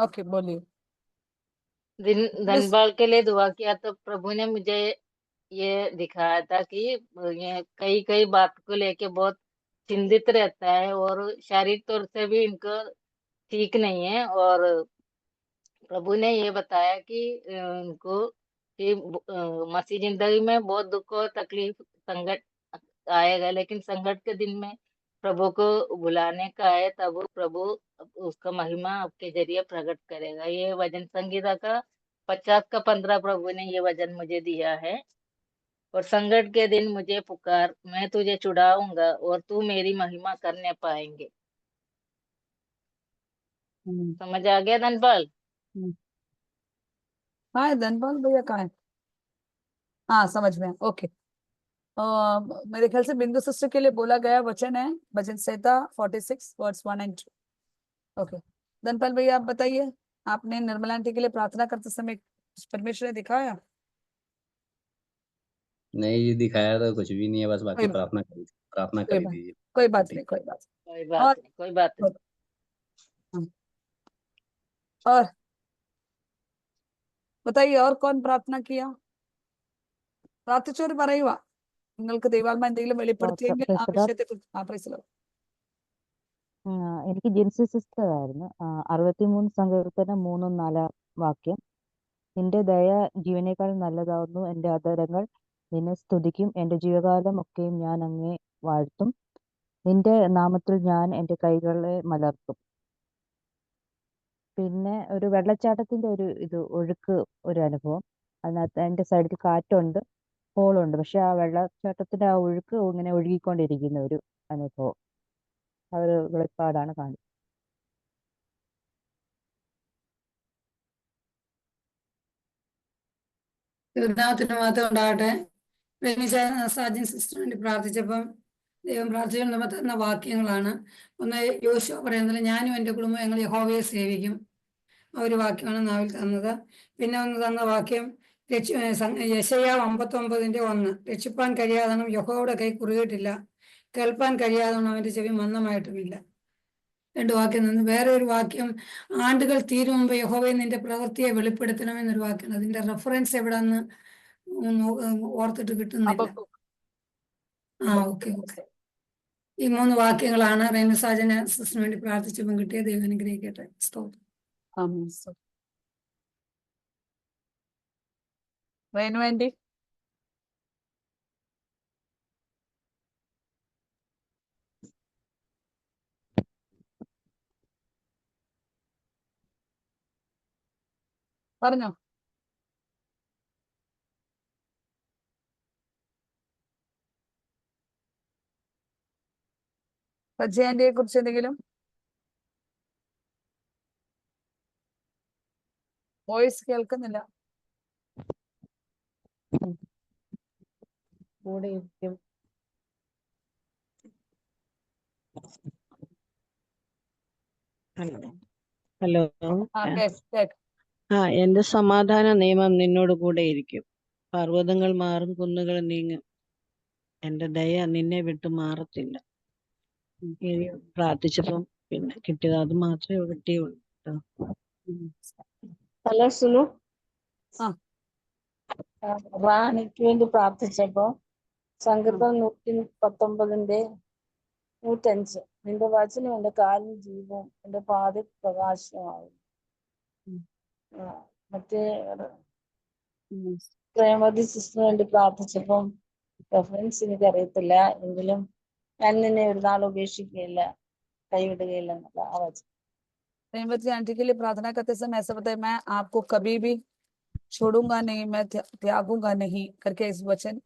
Okay बोलिए। धनबाल के लिए दुआ किया तो प्रभु ने मुझे ये दिखाया था कि ये कई कई बात को लेके बहुत चिंतित रहता है और शारीरिक तौर से भी इनको ठीक नहीं है। और प्रभु ने ये बताया कि उनको कि मसीह जिंदगी में बहुत दुख और तकलीफ संकट आएगा, लेकिन संकट के दिन में प्रभु को बुलाने का है, तब प्रभु उसका महिमा आपके जरिए प्रकट करेगा। ये वचन संगीता का 50 का 15 प्रभु ने ये वचन मुझे दिया है। और संकट के दिन मुझे पुकार, मैं तुझे छुड़ाऊंगा और तू मेरी महिमा करने पाएंगे। समझ आ गया धनपाल? कहाँ है धनपाल भैया, कहाँ है? हाँ समझ में, ओके। मेरे ख्याल से बिंदु सिस्टर के लिए बोला गया वचन है भजन संहिता 46 वर्स 1 और 2। ओके धनपाल भैया आप बताइए, आपने निर्मला आंटी के लिए प्रार्थना करते समय परमेश्वर ने दिखाया? नहीं जी, दिखाया तो कुछ भी नहीं है, बस बाकी कोई बात प्रार्थना कोई करी बात दीजिए। कोई बात नहीं, कोई बात कोई बात और नहीं, कोई बात नहीं। और बताइए और कौन प्रार्थना किया? പ്രാർത്ഥിച്ചവർ പറയുക, നിങ്ങൾക്ക് ദൈവാത്മാ എന്തെങ്കിലും വെളിപ്പെടുത്തിയെങ്കിൽ ആ വിഷയത്തെ കുറിച്ച്. എനിക്ക് ജെൻസി സിസ്റ്റർ ആയിരുന്നു. 63 സങ്കീർത്തനം 3-ഉം 4-ആം വാക്യം. നിന്റെ ദയ ജീവനേക്കാൾ നല്ലതാവുന്നു, എന്റെ അധരങ്ങൾ നിന്നെ സ്തുതിക്കും, എന്റെ ജീവകാലം ഒക്കെയും ഞാൻ അങ്ങേ വാഴ്ത്തും, നിന്റെ നാമത്തിൽ ഞാൻ എന്റെ കൈകളെ മലർത്തും. പിന്നെ ഒരു വെള്ളച്ചാട്ടത്തിന്റെ ഒഴുക്ക് ഒരു അനുഭവം. അതിനകത്ത് അതിന്റെ സൈഡിൽ കാറ്റുണ്ട്, ഹോളുണ്ട്, പക്ഷെ ആ വെള്ളച്ചാട്ടത്തിന്റെ ആ ഒഴുക്ക് ഇങ്ങനെ ഒഴുകിക്കൊണ്ടിരിക്കുന്ന ഒരു അനുഭവം. ആ ഒരു വെളിപ്പാടാണ് കാണിച്ചത്. ദൈവനാമത്തിന് മാത്രം ഉണ്ടാകട്ടെ. സാജൻ സിസ്റ്ററിന് വേണ്ടി പ്രാർത്ഥിച്ചപ്പം ദൈവം പ്രാർത്ഥിച്ചു നമ്മൾ തന്ന വാക്യങ്ങളാണ്. ഒന്ന് യോശുവ പറയുന്നത്, ഞാനും എൻ്റെ കുടുംബം ഞങ്ങൾ യഹോവയെ സേവിക്കും, ആ ഒരു വാക്യമാണ് നാവിൽ തന്നത്. പിന്നെ ഒന്ന് തന്ന വാക്യം യെശയ്യാ 59:1, രക്ഷിപ്പാൻ കഴിയാതണം യഹോവയുടെ കൈ കുറുകിയിട്ടില്ല, കേൾപ്പാൻ കഴിയാതണം അവൻ്റെ ചെവി മന്ദമായിട്ടുമില്ല. 2 വാക്യം നിന്ന്. വേറെ ഒരു വാക്യം, ആണ്ടുകൾ തീരും മുമ്പ് യഹോവയെ നിന്റെ പ്രവൃത്തിയെ വെളിപ്പെടുത്തണമെന്നൊരു വാക്യമാണ്. അതിന്റെ റെഫറൻസ് എവിടെന്ന് ഓർത്തിട്ട് കിട്ടുന്നില്ല. ഓക്കെ. ഈ 3 വാക്യങ്ങളാണ് റേണുസാജന സിസ്റ്ററിന് വേണ്ടി പ്രാർത്ഥിച്ചപ്പോൾ കിട്ടിയ. ദൈവം അനുഗ്രഹിക്കട്ടെ. സ്തോത്രം. റേണു ആന്റി പറഞ്ഞോ. സജ്ജ ആന്റിയെ കുറിച്ച് എന്തെങ്കിലും? വോയിസ് കേൾക്കുന്നില്ല. ഹലോ. എന്റെ സമാധാന നിയമം നിന്നോട് കൂടെ ഇരിക്കും. പർവ്വതങ്ങൾ മാറും, കുന്നുകൾ നീങ്ങും, എന്റെ ദയ നിന്നെ വിട്ടു മാറത്തില്ല. പ്രാർത്ഥിച്ചപ്പം പിന്നെ കിട്ടിയത് അത് മാത്രമേ കിട്ടിയുള്ളൂ. ഹലോ സുലു, റാണിക്ക് വേണ്ടി പ്രാർത്ഥിച്ചപ്പോ സങ്കീർത്തനം 119:105, നിന്റെ വചനം എന്റെ കാലിന് ജീവവും എന്റെ പാത പ്രകാശമാവും. മറ്റേ പ്രേമതി സിസ്റ്ററിന് വേണ്ടി പ്രാർത്ഥിച്ചപ്പം റെഫറൻസ് എനിക്ക് അറിയത്തില്ല, എങ്കിലും ഞാൻ നിന്നെ ഒരു നാൾ ഉപേക്ഷിക്കുകയില്ല, കൈവിടുകയില്ല എന്നുള്ള ആ വചനം. प्रेमवती आंटी के लिए प्रार्थना करते समय ऐसा बताया, मैं आपको कभी भी छोड़ूंगा नहीं, मैं त्यागूंगा नहीं करके इस वचन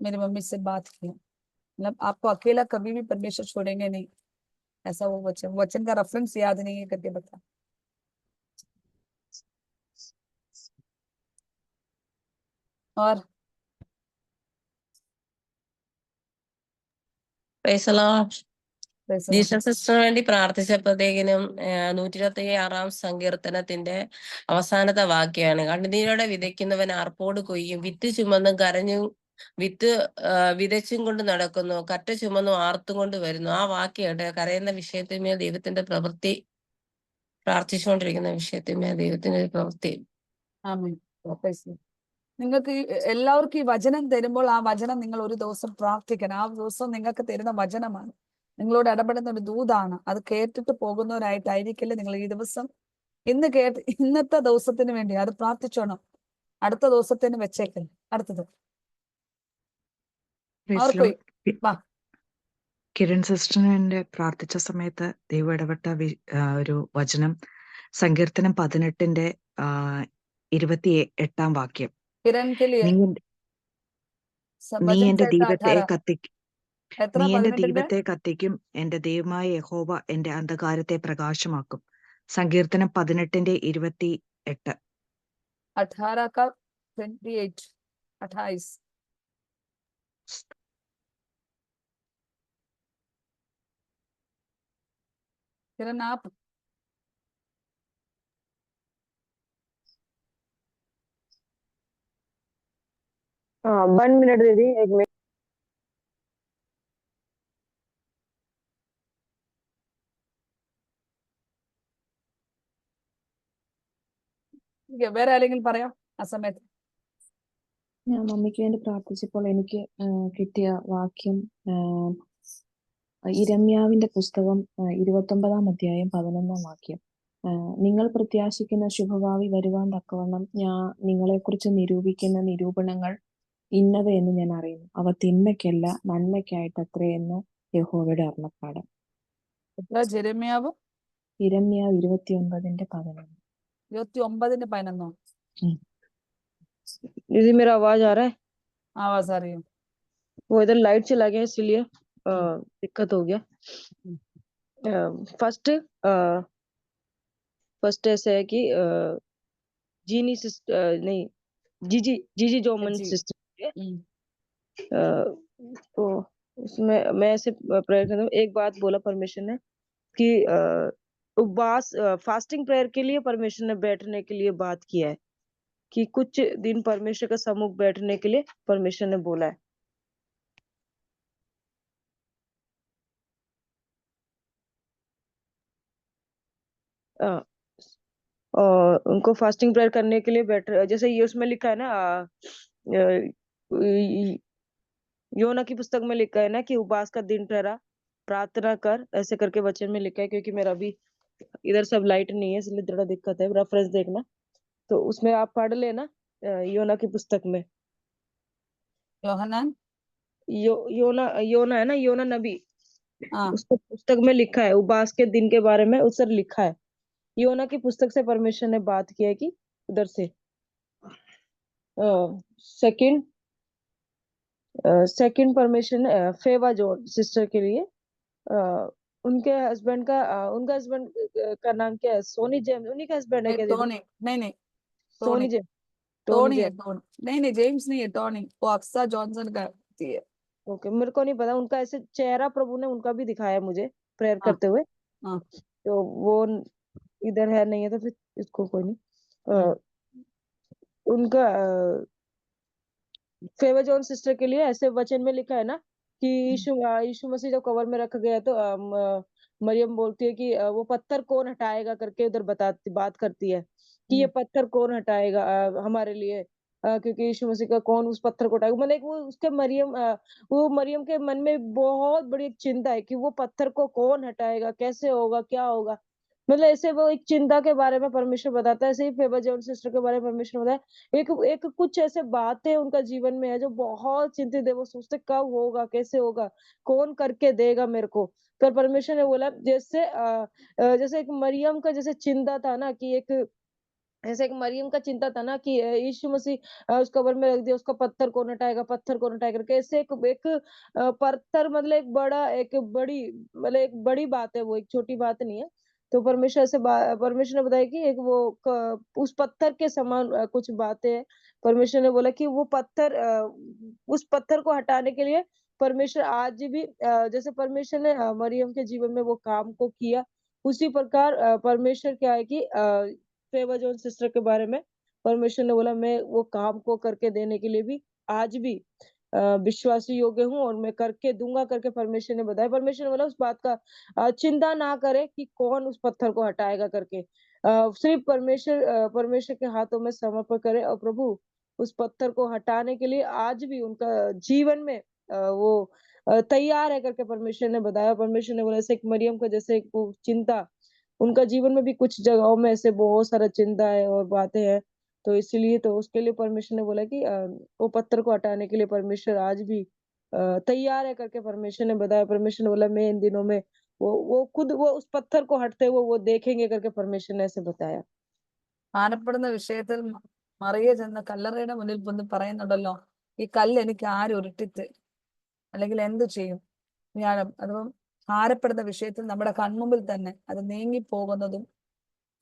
मेरी मम्मी से बात की। मतलब आपको अकेला कभी भी परमेश्वर छोड़ेंगे नहीं, ऐसा वो वचन का रेफरेंस याद नहीं है करके बता. और ജീസസ് സിസ്റ്ററിന് വേണ്ടി പ്രാർത്ഥിച്ചപ്പോഴത്തേക്കിനും 126-ാം സങ്കീർത്തനത്തിന്റെ അവസാനത്തെ വാക്യാണ്, കണ്ണുനീരോടെ വിതയ്ക്കുന്നവൻ ആർപ്പോട് കൊയ്യും, വിത്ത് ചുമന്നും കരഞ്ഞും വിതച്ചും കൊണ്ട് നടക്കുന്നു, കറ്റ ചുമന്നും ആർത്തും കൊണ്ട് വരുന്നു. ആ വാക്യമായിട്ട് കരയുന്ന വിഷയത്തിന്മേൽ ദൈവത്തിന്റെ പ്രവൃത്തി പ്രാർത്ഥിച്ചുകൊണ്ടിരിക്കുന്ന വിഷയത്തിന്മേ ദൈവത്തിന്റെ ഒരു പ്രവൃത്തി. ആമേൻ. Praise the Lord. നിങ്ങൾക്ക് എല്ലാവർക്കും ഈ വചനം തരുമ്പോൾ ആ വചനം നിങ്ങൾ ഒരു ദിവസം പ്രാർത്ഥിക്കണം. ആ ദിവസം നിങ്ങൾക്ക് തരുന്ന വചനമാണ്, നിങ്ങളോട് ഇടപെടുന്ന ഒരു ദൂതാണ്. അത് കേട്ടിട്ട് പോകുന്നവരായിട്ടായിരിക്കില്ല നിങ്ങൾ ഈ ദിവസം ഇന്നത്തെ ദിവസത്തിന് വേണ്ടി അത് പ്രാർത്ഥിച്ചോണം. അടുത്ത ദിവസത്തിന് വെച്ചേക്കൽ. അടുത്തത് Praise അവർക്ക് Lord. വാ. കിരൺ സിസ്റ്ററിന്റെ പ്രാർത്ഥിച്ച സമയത്ത് ദൈവം ഇടപെട്ട ഒരു വചനം സങ്കീർത്തനം 18 28 വാക്യം. किरण के लिए നീ भजन എന്റെ संहिता ദീപത്തെ 18 എത്ര? നീ എന്റെ 18 ദീപത്തെ കത്തിക്കും, എന്റെ ദൈവമായ യഹോവ എന്റെ അന്ധകാരത്തെ പ്രകാശമാക്കും. സങ്കീർത്തനം 18 28. 18 का 28 28 किरण आप हाँ 1 मिनट दीदी, 1 मिनट। ठीक है, വേറെ ആരെങ്കിലും പറയാം ആ സമയത്ത്. ഞാൻ മമ്മിക്ക് വേണ്ടി പ്രാർത്ഥിച്ചപ്പോൾ എനിക്ക് കിട്ടിയ വാക്യം ഇരമ്യാവിന്റെ പുസ്തകം 29 അധ്യായം 11 വാക്യം. നിങ്ങൾ പ്രത്യാശിക്കുന്ന ശുഭഭാവി വരുവാൻ തക്കവണ്ണം ഞാൻ നിങ്ങളെക്കുറിച്ച് നിരൂപിക്കുന്ന നിരൂപണങ്ങൾ ഇന്നവയെന്ന് ഞാൻ അറിയുന്നു. അവ തിന്മയ്ക്കല്ല നന്മയ്ക്കായിട്ടത്രേ എന്ന് യഹോവയുടെ അരുളപ്പാട്. എത്ര? ജെരമ്യാവ് ഇരമ്യാവ് 29:11. 29:11. दीदी मेरा आवाज आ रहा है? आवाज आ रही है. वो इधर लाइट चला गया इसलिए दिक्कत हो गया। फर्स्ट ऐसा है कि जीनी सिस्टर नहीं जीजी जोमन जी. सिस्टर है। तो उसमें मैं ऐसे प्रेयर करता हूँ। एक बात बोला परमेश्वर ने कि उपवास फास्टिंग प्रेयर के लिए परमेश्वर ने बैठने के लिए बात किया है कि कुछ दिन परमेश्वर का सम्मुख बैठने के लिए परमेश्वर ने बोला है। और उनको फास्टिंग प्रेयर करने के लिए बैठ, जैसे ये उसमें लिखा है ना, योना की पुस्तक में लिखा है ना कि उपवास का दिन ठहरा, प्रार्थना कर, ऐसे करके वचन में लिखा है। क्योंकि मेरा भी इधर सब लाइट नहीं है इसलिए थोड़ा दिक्कत है, रेफरेंस देखना। तो उसमें आप पढ़ लेना योना की पुस्तक में। योहनान योना है ना, योना नबी, हाँ. उसको पुस्तक में लिखा है उपवास के दिन के बारे में, उस लिखा है। योना की पुस्तक से परमेश्वर ने बात किया है कि उधर से। सेकंड परमेश्वर ने फेवा जोन सिस्टर के लिए, उनके हस्बैंड का उनका हस्बैंड का नाम क्या है? सोनी जेम्स, उन्हीं का हस्बैंड है क्या दीदी? टोनी नहीं सोनी जेम्स, टोनी है. टोनी नहीं जेम्स नहीं है, टोनी. वो अक्सा जॉनसन का है. ओके, मेरे को नहीं पता। उनका ऐसे चेहरा प्रभु ने उनका भी दिखाया मुझे प्रेयर हाँ. करते हुए। हाँ. तो वो इधर है नहीं है तो फिर इसको कोई नहीं। उनका फेवर जॉन सिस्टर के लिए ऐसे वचन में लिखा है ना कि यीशु मसीह जब कवर में रखा गया तो मरियम बोलती है कि वो पत्थर कौन हटाएगा करके उधर बात करती है कि ये पत्थर कौन हटाएगा हमारे लिए, क्योंकि यीशु मसीह का कौन उस पत्थर को उठाएगा। मतलब वो उसके वो मरियम के मन में बहुत बड़ी एक चिंता है कि वो पत्थर को कौन हटाएगा, कैसे होगा, क्या होगा। मतलब ऐसे वो एक चिंता के बारे में परमेश्वर बताता है। ऐसे ही फेवर जॉन सिस्टर के बारे में परमेश्वर बताया। एक कुछ ऐसे बातें उनका जीवन में है जो बहुत चिंतित है। वो सोचते कब होगा, कैसे होगा, कौन करके देगा मेरे को। तो परमेश्वर ने बोला जैसे एक मरियम का जैसे चिंता था ना कि ऐसे एक मरियम का चिंता था ना कि यीशु मसीह उस कब्र में रख दिया, उसका पत्थर कौन हटाएगा, पत्थर कौन हटाएगा करके। ऐसे एक पत्थर मतलब एक बड़ी बात है, वो एक छोटी बात नहीं है। तो परमेश्वर ने बताया कि उस पत्थर के समान कुछ बातें हैं। परमेश्वर ने बोला कि वो पत्थर उस पत्थर को हटाने के लिए परमेश्वर आज भी जैसे परमेश्वर ने मरियम के जीवन में वो काम को किया, उसी प्रकार परमेश्वर क्या है कि फेवर जॉन सिस्टर के बारे में परमेश्वर ने बोला मैं वो काम को करके देने के लिए भी आज भी विश्वासी योग्य हूँ और मैं करके दूंगा करके परमेश्वर ने बताया। परमेश्वर ने बोला उस बात का चिंता ना करे कि कौन उस पत्थर को हटाएगा करके। सिर्फ परमेश्वर के हाथों में समर्पण करे और प्रभु उस पत्थर को हटाने के लिए आज भी उनका जीवन में वो तैयार है करके परमेश्वर ने बताया। परमेश्वर ने बोला ऐसे एक मरियम का जैसे एक वो चिंता, उनका जीवन में भी कुछ जगहों में ऐसे बहुत सारा चिंता है और बातें हैं, तो इसीलिए तो उसके लिए परमेश्वर ने बोला कि वो पत्थर को हटाने के लिए परमेश्वर आज भी तैयार है करके परमेश्वर ने बताया। परमेश्वर ने बोला मैं इन दिनों में वो खुद वो उस पत्थर को हटते हुए वो देखेंगे करके परमेश्वर ने ऐसे बताया। കാണപ്പെടുന്ന വിഷയത്തിൽ മറിയ ചെന്ന് കല്ലറയുടെ മുന്നിൽ വന്ന് പറയുന്നുണ്ടല്ലോ, ഈ കല്ല് എനിക്ക് ആര് ഉരുട്ടിത്ത്, അല്ലെങ്കിൽ എന്ത് ചെയ്യും ഞാൻ. അതും ഭാരപ്പെടുന്ന വിഷയത്തിൽ നമ്മുടെ കൺമുമ്പിൽ തന്നെ അത് നീങ്ങിപ്പോകുന്നതും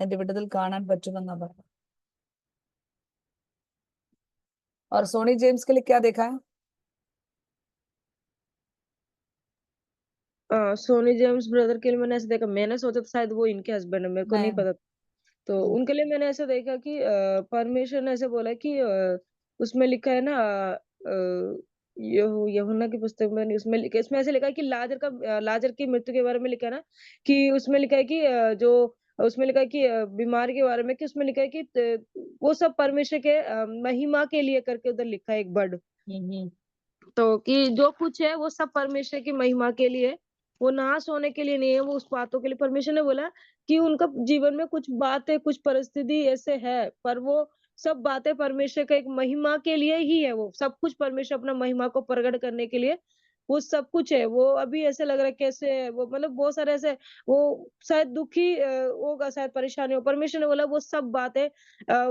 എന്റെ വിടുതൽ കാണാൻ പറ്റുമെന്നാ പറഞ്ഞു. और सोनी जेम्स के लिए क्या देखा है? सोनी जेम्स ब्रदर के लिए मैंने ऐसे देखा, मैंने सोचा था शायद वो इनके हस्बैंड है, मेरे को नहीं नहीं। पता। तो उनके लिए मैंने ऐसा देखा कि परमेश्वर ने ऐसे बोला कि उसमें लिखा है ना यूहन्ना की पुस्तक में इसमें ऐसे लिखा है कि लाजर की मृत्यु के बारे में लिखा है ना, कि उसमें लिखा है कि उसमें लिखा है कि बीमारी के बारे में, कि उसमें लिखा है कि वो सब परमेश्वर के महिमा के लिए करके उधर लिखा है एक वर्ड। तो कि जो कुछ है वो सब परमेश्वर की महिमा के लिए, वो नाश होने के लिए नहीं है, वो उस बातों के लिए। परमेश्वर ने बोला कि उनका जीवन में कुछ बातें कुछ परिस्थिति ऐसे है, पर वो सब बातें परमेश्वर का एक महिमा के लिए ही है। वो सब कुछ परमेश्वर अपना महिमा को प्रकट करने के लिए वो सब कुछ है। वो अभी ऐसे लग रहा है कैसे वो मतलब बहुत सारे ऐसे वो शायद दुखी होगा, शायद परेशानी हो। परमेश्वर ने बोला वो सब बातें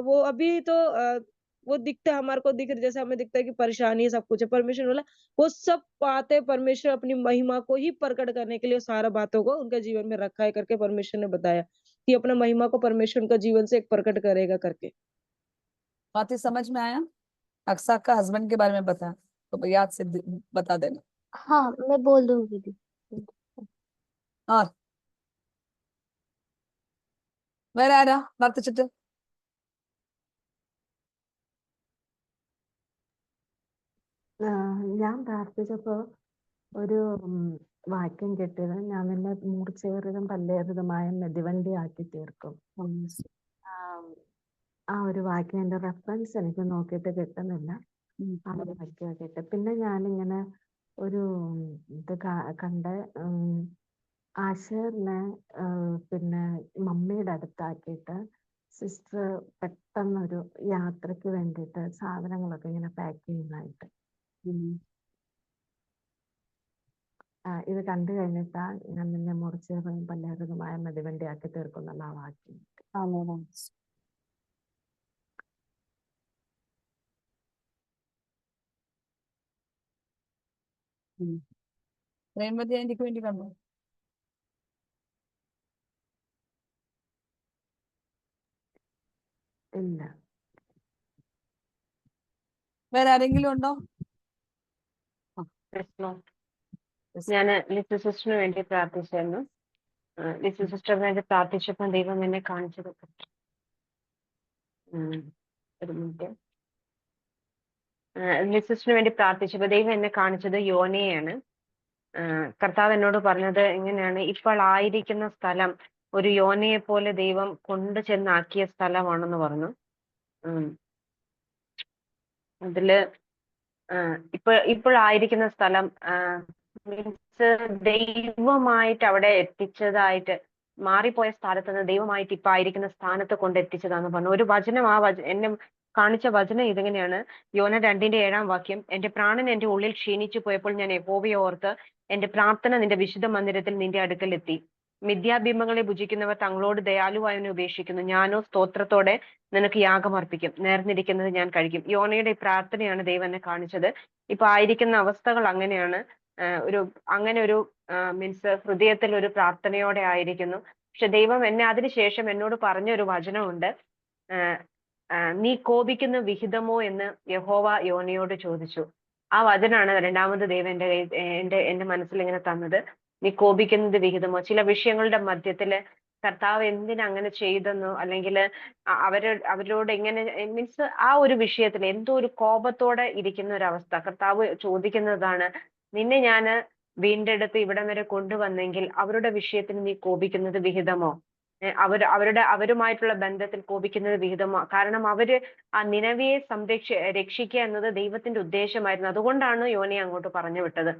वो अभी तो वो दिखता है, हमारे को दिख रहा जैसे हमें दिखता है कि परेशानी सब कुछ है। परमेश्वर ने बोला वो सब बातें परमेश्वर अपनी महिमा को ही प्रकट करने के लिए सारा बातों को उनके जीवन में रखा है करके परमेश्वर ने बताया कि अपना महिमा को परमेश्वर उनका जीवन से एक प्रकट करेगा करके। बात ही समझ में आया? अक्सा का हस्बैंड के बारे में बता, तो याद से बता देना। हाँ मैं बोल दूंगी दीदी। और വേറെ ആരാ പ്രാർത്ഥിച്ചിട്ട്? ഞാൻ പ്രാർത്ഥിച്ചപ്പോ ഒരു വാക്യം കിട്ടിയത്, ഞാൻ നിന്നെ മൂർച്ചയേറിയതും പല്ലേറിയതുമായ മെതിവണ്ടി ആക്കി തീർക്കും. ആ ഒരു വാക്യം എന്റെ റെഫറൻസ് എനിക്ക് നോക്കിയിട്ട് കിട്ടുന്നില്ല. ആ ഒരു വാക്യം കേട്ട് പിന്നെ ഞാനിങ്ങനെ ഒരു ഇത് കണ്ട് ആശേറിനെ പിന്നെ മമ്മിയുടെ അടുത്താക്കിയിട്ട് സിസ്റ്റർ പെട്ടെന്നൊരു യാത്രക്ക് വേണ്ടിയിട്ട് സാധനങ്ങളൊക്കെ ഇങ്ങനെ പാക്ക് ചെയ്യുന്നതായിട്ട് ഇത് കണ്ടു കഴിഞ്ഞിട്ടാ ഞാൻ നിന്നെ മുറിച്ചതും പല്ലേറിയതുമായ മെതിവണ്ടി ആക്കി തീർക്കുന്നുള്ള ആ വാക്യം. പ്രേമവതി ആന്റിക്ക് വേണ്ടി കണ്ടോ? ഇല്ല. വേറെ ആരെങ്കിലും ഉണ്ടോ? ഞാൻ ലിസ സിസ്റ്ററിന് വേണ്ടി പ്രാർത്ഥിച്ചായിരുന്നു. ലിസ സിസ്റ്ററിന് വേണ്ടി പ്രാർത്ഥിച്ചപ്പോൾ ദൈവം എന്നെ കാണിച്ചത് ഒരു മിനിറ്റ്. ലിസ സിസ്റ്ററിന് വേണ്ടി പ്രാർത്ഥിച്ചപ്പോൾ ദൈവം എന്നെ കാണിച്ചത് യോനയാണ്. കർത്താവ് എന്നോട് പറഞ്ഞത് എങ്ങനെയാണ്, ഇപ്പോൾ ആയിരിക്കുന്ന സ്ഥലം ഒരു യോനയെ പോലെ ദൈവം കൊണ്ടു ചെന്നാക്കിയ സ്ഥലമാണെന്ന് പറഞ്ഞു. അതില് ഇപ്പോഴായിരിക്കുന്ന സ്ഥലം മീൻസ് ദൈവമായിട്ട് അവിടെ എത്തിച്ചതായിട്ട്, മാറിപ്പോയ സ്ഥലത്ത് നിന്ന് ദൈവമായിട്ട് ഇപ്പൊ ആയിരിക്കുന്ന സ്ഥാനത്ത് കൊണ്ട് എത്തിച്ചതാന്ന് പറഞ്ഞു. ഒരു വചനം എന്നെ കാണിച്ച വചനം ഇതെങ്ങനെയാണ്, യോന 2:7 എന്റെ പ്രാണൻ എന്റെ ഉള്ളിൽ ക്ഷീണിച്ചു പോയപ്പോൾ ഞാൻ യഹോവയെ ഓർത്ത് എന്റെ പ്രാർത്ഥന നിന്റെ വിശുദ്ധ മന്ദിരത്തിൽ നിന്റെ അടുക്കൽ എത്തി. മിഥ്യാബിംബങ്ങളെ ഭുജിക്കുന്നവർ തങ്ങളോട് ദയാലുവായവനെ ഉപേക്ഷിക്കുന്നു. ഞാനോ സ്തോത്രത്തോടെ നിനക്ക് യാഗം അർപ്പിക്കും, നേർന്നിരിക്കുന്നത് ഞാൻ കഴിക്കും. യോനയുടെ ഈ പ്രാർത്ഥനയാണ് ദൈവം എന്നെ കാണിച്ചത്. ഇപ്പൊ ആയിരിക്കുന്ന അവസ്ഥകൾ അങ്ങനെയാണ്. അങ്ങനെ ഒരു മീൻസ് ഹൃദയത്തിൽ ഒരു പ്രാർത്ഥനയോടെ ആയിരിക്കുന്നു. പക്ഷെ ദൈവം എന്നെ അതിനുശേഷം എന്നോട് പറഞ്ഞ ഒരു വചനമുണ്ട്. നീ കോപിക്കുന്ന വിഹിതമോ എന്ന് യഹോവ യോനയോട് ചോദിച്ചു. ആ വചനാണ് രണ്ടാമത് ദൈവം എന്റെ മനസ്സിൽ ഇങ്ങനെ തന്നത്. നീ കോപിക്കുന്നത് വിഹിതമോ? ചില വിഷയങ്ങളുടെ മധ്യത്തില് കർത്താവ് എന്തിനാ അങ്ങനെ ചെയ്തെന്നോ അല്ലെങ്കിൽ അവരോട് എങ്ങനെ മീൻസ് ആ ഒരു വിഷയത്തിൽ എന്തോ ഒരു കോപത്തോടെ ഇരിക്കുന്ന ഒരു അവസ്ഥ. കർത്താവ് ചോദിക്കുന്നതാണ്, നിന്നെ ഞാന് വീണ്ടെടുത്ത് ഇവിടം വരെ കൊണ്ടുവന്നെങ്കിൽ അവരുടെ വിഷയത്തിൽ നീ കോപിക്കുന്നത് വിഹിതമോ? അവരുമായിട്ടുള്ള ബന്ധത്തിൽ കോപിക്കുന്നത് വിഹിതമോ? കാരണം അവര് ആ നിനവിയെ രക്ഷിക്കുക എന്നത് ദൈവത്തിന്റെ ഉദ്ദേശമായിരുന്നു. അതുകൊണ്ടാണ് യോനയെ അങ്ങോട്ട് പറഞ്ഞു വിട്ടത്,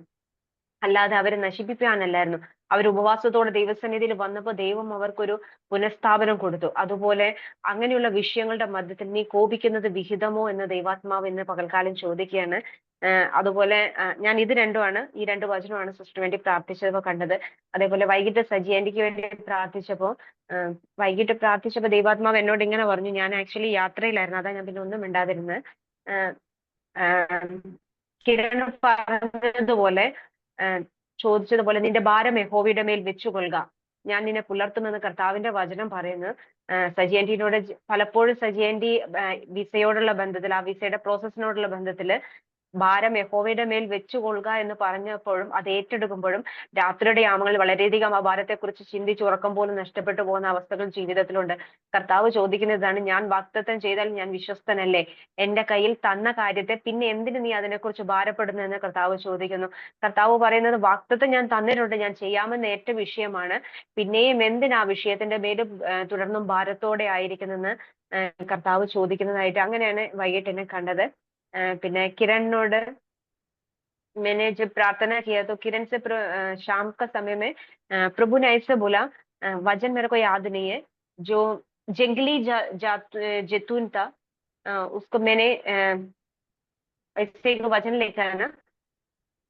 അല്ലാതെ അവരെ നശിപ്പിക്കാനല്ലായിരുന്നു. അവർ ഉപവാസത്തോടെ ദൈവസന്നിധിയിൽ വന്നപ്പോൾ ദൈവം അവർക്കൊരു പുനഃസ്ഥാപനം കൊടുത്തു. അതുപോലെ അങ്ങനെയുള്ള വിഷയങ്ങളുടെ മധ്യത്തിൽ നീ കോപിക്കുന്നത് വിഹിതമോ എന്ന് ദൈവാത്മാവ് ഇന്ന് പകൽക്കാലം ചോദിക്കുകയാണ്. അതുപോലെ ഞാൻ ഇത് രണ്ടുമാണ്, ഈ രണ്ട് വചനമാണ് സിസ്റ്റർ വേണ്ടി പ്രാർത്ഥിച്ചപ്പോൾ കണ്ടത്. അതേപോലെ വൈകിട്ട് സജി ആന്റിക്ക് വേണ്ടി പ്രാർത്ഥിച്ചപ്പോൾ ദൈവാത്മാവ് എന്നോട് ഇങ്ങനെ പറഞ്ഞു, ഞാൻ ആക്ച്വലി യാത്രയിലായിരുന്നു, അതാ ഞാൻ പിന്നെ ഒന്നും മിണ്ടാതിരുന്നത്. കിരൺ പറഞ്ഞതുപോലെ ചോദിച്ചതുപോലെ നിന്റെ ഭാരം യഹോവയുടെ മേൽ വെച്ചുകൊള്ളുക, ഞാൻ നിന്നെ പുലർത്തുമെന്ന് കർത്താവിന്റെ വചനം പറയുന്നു. സജി ആന്റിനോട് പലപ്പോഴും സജി ആന്റി വിസയോടുള്ള ബന്ധത്തിൽ, ആ വിസയുടെ പ്രോസസ്സിനോടുള്ള ബന്ധത്തില് ഭാരം യഹോവയുടെ മേൽ വെച്ചുകൊള്ളുക എന്ന് പറഞ്ഞപ്പോഴും അത് ഏറ്റെടുക്കുമ്പോഴും രാത്രിയുടെ യാമങ്ങളിൽ വളരെയധികം ആ ഭാരത്തെക്കുറിച്ച് ചിന്തിച്ച് ഉറക്കം പോലും നഷ്ടപ്പെട്ടു പോകുന്ന അവസ്ഥകൾ ജീവിതത്തിലുണ്ട്. കർത്താവ് ചോദിക്കുന്നതാണ്, ഞാൻ വാഗ്ദത്തം ചെയ്താൽ ഞാൻ വിശ്വസ്തനല്ലേ? എന്റെ കയ്യിൽ തന്ന കാര്യത്തെ പിന്നെ എന്തിന് നീ അതിനെക്കുറിച്ച് ഭാരപ്പെടുന്നു എന്ന് കർത്താവ് ചോദിക്കുന്നു. കർത്താവ് പറയുന്നത്, വാഗ്ദത്തം ഞാൻ തന്നിട്ടുണ്ട്, ഞാൻ ചെയ്യാമെന്ന് ഏറ്റ വിഷയമാണ്, പിന്നെയും എന്തിനാ വിഷയത്തിന്റെ മേൽ തുടർന്നും ഭാരത്തോടെ ആയിരിക്കുന്നെന്ന് കർത്താവ് ചോദിക്കുന്നതായിട്ട് അങ്ങനെയാണ് വൈകിട്ട് എന്നെ കണ്ടത്. പിന്നെ കിരണിനോട് मैंने जब प्रार्थना किया तो किरण से शाम का समय में प्रभु ने ऐसे बोला, वचन मेरे को याद नहीं है, जो जंगली जैतून था उसको मैंने ऐसे एक वचन लेकर है ना,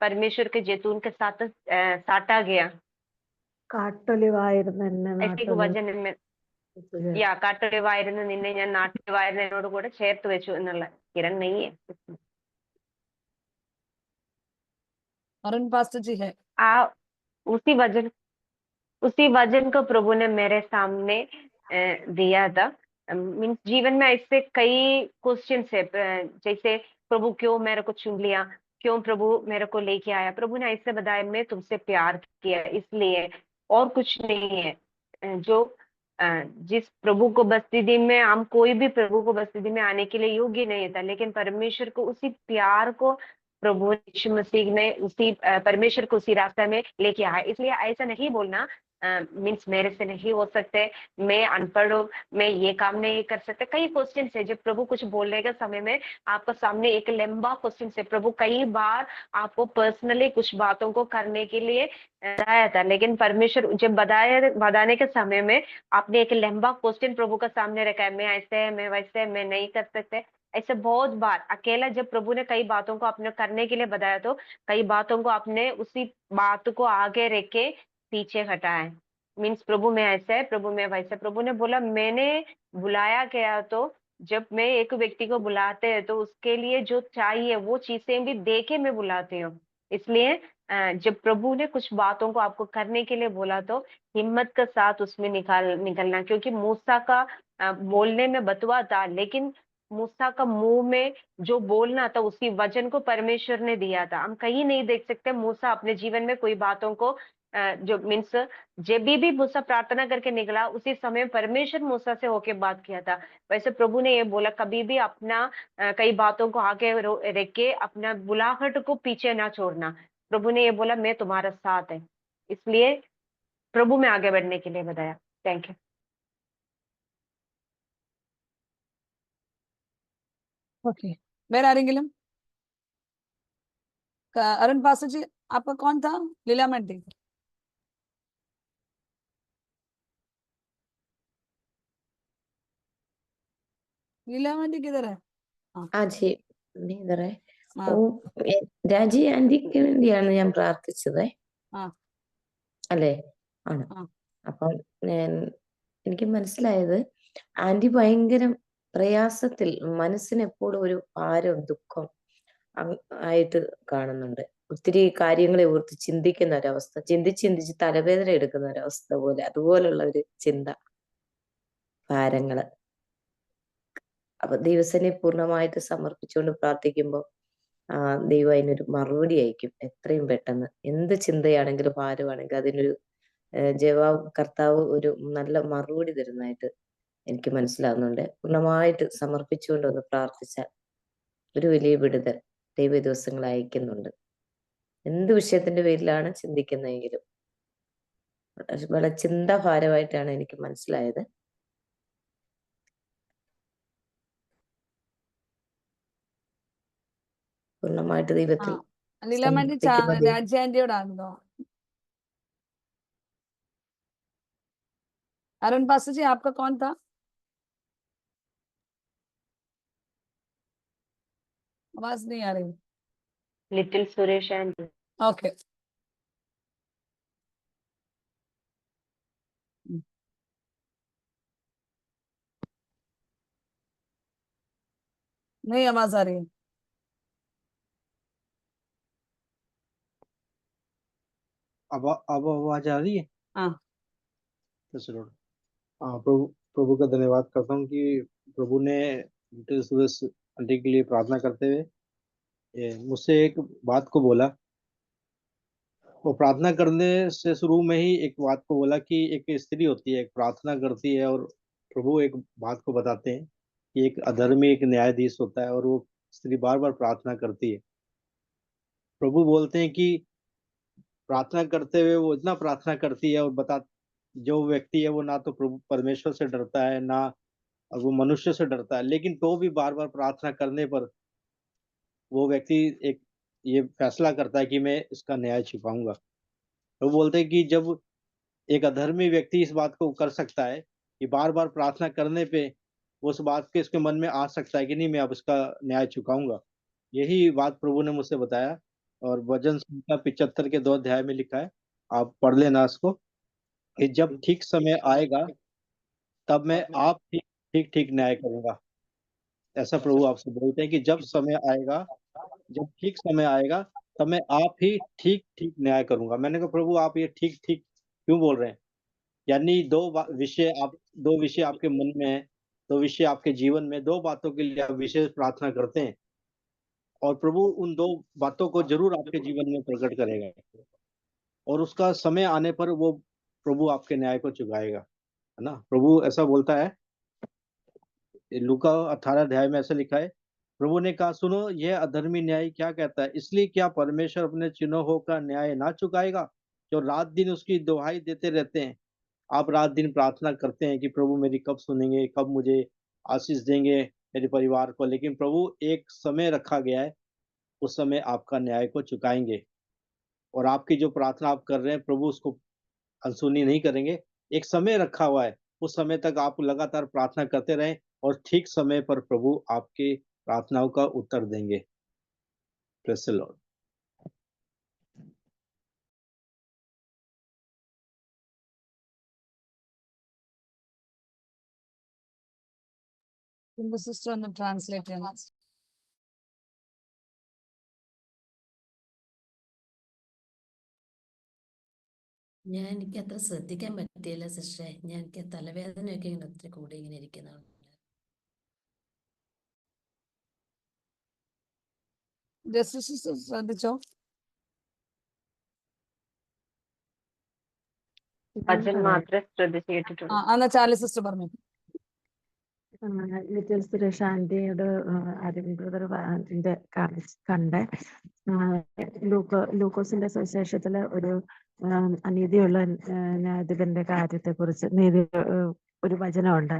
परमेश्वर के जैतून के साथ साटा गया, കാട്ടൊലിവായിരുന്ന എന്നെ ऐसे एक वचन में കാട്ടൊലിവായിരുന്ന നിന്നെ ഞാൻ നാട്ടൊലിവായിരുന്നതിനോട് കൂടെ ചേർത്ത് വെച്ചു എന്നുള്ള. किरण नहीं है, अरुण पास्टर जी है। उसी वजन को प्रभु ने मेरे सामने दिया था। मीन्स जीवन में ऐसे कई क्वेश्चन है, जैसे प्रभु क्यों मेरे को चुन लिया, क्यों प्रभु मेरे को लेके आया? प्रभु ने ऐसे बताया, मैं तुमसे प्यार किया इसलिए, और कुछ नहीं है। जो जिस प्रभु को बस्ती में, हम कोई भी प्रभु को बस्ती में आने के लिए योग्य नहीं था, लेकिन परमेश्वर को उसी प्यार को प्रभु यीशु मसीह ने उसी परमेश्वर को उसी रास्ते में लेके आया। इसलिए ऐसा नहीं बोलना मीन्स मेरे से नहीं हो सकते, मैं अनपढ़ हूँ, मैं ये काम नहीं कर सकते। कई क्वेश्चन है जब प्रभु कुछ बोलने के समय में आपको सामने एक लंबा क्वेश्चन है। प्रभु कई बार आपको पर्सनली कुछ बातों को करने के लिए बताया था, लेकिन परमेश्वर जब बताने के समय में आपने एक लंबा क्वेश्चन प्रभु का सामने रखा है, मैं ऐसे, मैं वैसे, मैं नहीं कर सकते। ऐसे बहुत बार अकेला जब प्रभु ने कई बातों को अपने करने के लिए बताया तो कई बातों को आपने उसी बात को आगे रख के पीछे हटाए। मीन्स प्रभु में ऐसे है, प्रभु में वैसे। प्रभु ने बोला, मैंने बुलाया गया तो जब मैं एक व्यक्ति को बुलाते हैं तो उसके लिए जो चाहिए वो चीजें भी दे के मैं बुलाती हूँ। इसलिए जब प्रभु ने कुछ बातों को आपको करने के लिए बोला तो हिम्मत के साथ उसमें निकलना, क्योंकि मूसा का बोलने में बतवा था, लेकिन मूसा का मुंह में जो बोलना था उसी वचन को परमेश्वर ने दिया था। हम कहीं नहीं देख सकते मूसा अपने जीवन में कोई बातों को जो मीन्स जब भी मूसा प्रार्थना करके निकला उसी समय परमेश्वर मूसा से होके बात किया था। वैसे प्रभु ने ये बोला, कभी भी अपना कई बातों को आगे रख के अपना बुलाहट को पीछे ना छोड़ना। प्रभु ने ये बोला, मैं तुम्हारा साथ है, इसलिए प्रभु में आगे बढ़ने के लिए बताया। Thank you. ओके, वेर आरेंगिलम अरुण पास्टर जी, आपका कौन था? लीला मंडी। लीला मंडी किधर है? ആ ജി ഇതറേ ആ. ഓ രാജി ആന്റിക്ക് വേണ്ടിയാണ് ഞാൻ പ്രാർത്ഥിച്ചത്. ആ. അല്ലേ? ആണ്. ആ. അപ്പം എനിക്ക് മനസ്സിലായത് ആന്റി ഭയങ്കര പ്രയാസത്തിൽ, മനസ്സിന് എപ്പോഴും ഒരു ഭാരവും ദുഃഖം ആയിട്ട് കാണുന്നുണ്ട്. ഒത്തിരി കാര്യങ്ങളെ ഓർത്ത് ചിന്തിക്കുന്ന ഒരവസ്ഥ, ചിന്തിച്ച് തലവേദന എടുക്കുന്ന ഒരവസ്ഥ പോലെ, അതുപോലുള്ള ഒരു ചിന്ത, ഭാരങ്ങള്. അപ്പൊ ദൈവസനെ പൂർണ്ണമായിട്ട് സമർപ്പിച്ചുകൊണ്ട് പ്രാർത്ഥിക്കുമ്പോൾ ദൈവം അതിനൊരു മറുപടി അയക്കും എത്രയും പെട്ടെന്ന്. എന്ത് ചിന്തയാണെങ്കിലും ഭാരമാണെങ്കിലും അതിനൊരു കർത്താവ് ഒരു നല്ല മറുപടി തരുന്നതായിട്ട് എനിക്ക് മനസ്സിലാവുന്നുണ്ട്. പൂർണ്ണമായിട്ട് സമർപ്പിച്ചുകൊണ്ട് ഒന്ന് പ്രാർത്ഥിച്ചാൽ ഒരു വലിയ വിടുതൽ ദൈവ ദിവസങ്ങൾ അയക്കുന്നുണ്ട്. എന്ത് വിഷയത്തിന്റെ പേരിലാണ് ചിന്തിക്കുന്നതെങ്കിലും വളരെ ചിന്താഭാരമായിട്ടാണ് എനിക്ക് മനസ്സിലായത്. പൂർണ്ണമായിട്ട് ദൈവത്തിൽ ലീലാമ്മ സമർപ്പിക്കുന്ന രാജ ആന്റിയോടാണോ? अरुण पास्टर जी आपका कौन था? आवाज नहीं आ रही. Little Suresh and okay. नहीं आवाज आ रही है. अब आवाज आ रही है? हाँ. प्रभु प्रभु का धन्यवाद करता हूँ कि प्रभु ने लिटिल सुरेश आंटी के लिए प्रार्थना करते हुए मुझसे एक बात को बोला। वो प्रार्थना करने से शुरू में ही एक बात को बोला कि एक स्त्री होती है, एक प्रार्थना करती है और प्रभु एक बात को बताते हैं कि एक अधर्मी एक न्यायाधीश होता है और वो स्त्री बार बार प्रार्थना करती है। प्रभु बोलते हैं कि प्रार्थना करते हुए वो इतना प्रार्थना करती है और जो व्यक्ति है वो ना तो प्रभु परमेश्वर से डरता है ना वो मनुष्य से डरता है, लेकिन तो भी बार बार प्रार्थना करने पर वो व्यक्ति एक ये फैसला करता है कि मैं इसका न्याय छिपाऊंगा। वो बोलते हैं कि जब एक अधर्मी व्यक्ति इस बात को कर सकता है कि बार बार प्रार्थना करने पे उस बात के इसके मन में आ सकता है कि नहीं मैं अब इसका न्याय चुकाऊंगा। यही बात प्रभु ने मुझसे बताया और भजन संहिता 75 के 2 अध्याय में लिखा है, आप पढ़ लेना इसको, कि जब ठीक समय आएगा तब मैं आप ठीक ठीक न्याय करूंगा। ऐसा प्रभु आपसे बोलते हैं कि जब ठीक समय आएगा तब मैं आप ही ठीक ठीक न्याय करूंगा। मैंने कहा प्रभु आप ये ठीक ठीक क्यों बोल रहे हैं? यानी दो विषय आपके मन में है, 2 विषय आपके जीवन में, 2 बातों के लिए आप विशेष प्रार्थना करते हैं और प्रभु उन 2 बातों को जरूर आपके जीवन में प्रकट करेगा और उसका समय आने पर वो प्रभु आपके न्याय को चुकाएगा, है ना। प्रभु ऐसा बोलता है, लूका 18 अध्याय में ऐसा लिखा है, प्रभु ने कहा सुनो यह अधर्मी न्याय क्या कहता है, इसलिए क्या परमेश्वर अपने चुनावों का न्याय ना चुकाएगा जो रात दिन उसकी दुहाई देते रहते हैं। आप रात दिन प्रार्थना करते हैं कि प्रभु मेरी कब सुनेंगे, कब मुझे आशीष देंगे मेरे परिवार को, लेकिन प्रभु एक समय रखा गया है, उस समय आपका न्याय को चुकाएंगे और आपकी जो प्रार्थना आप कर रहे हैं प्रभु उसको अनसुनी नहीं करेंगे। एक समय रखा हुआ है, उस समय तक आप लगातार प्रार्थना करते रहें और ठीक समय पर प्रभु आपकी प्रार्थनाओं का उत्तर देंगे। Praise the Lord. സിസ്റ്റർ ഒന്ന് ട്രാൻസ്ലേറ്റ് ചെയ്യണം. എനിക്ക് അത്ര ശ്രദ്ധിക്കാൻ പറ്റിയില്ല സിസ്റ്ററെ. എനിക്ക് തലവേദനയൊക്കെ ഇങ്ങനെ ഒത്തിരി കൂടി ഇങ്ങനെ ഇരിക്കുന്നതാണ്. സിസ്റ്റർ ശ്രദ്ധിച്ചോ? ഭജൻ മാത്രമേ ശ്രദ്ധിച്ച് കേട്ടിട്ടുള്ളൂ. എന്നാ ചാലി സിസ്റ്റർ പറഞ്ഞു. ലിറ്റിൽ സുരേഷ് ആന്റിയോട് അരവിന്ദ് ബ്രദർ കണ്ട് ലൂക്കോസിന്റെ സുവിശേഷത്തില് ഒരു അനീതിയുള്ള ന്യായാധിപന്റെ കാര്യത്തെ കുറിച്ച് ഒരു വചനമുണ്ട്.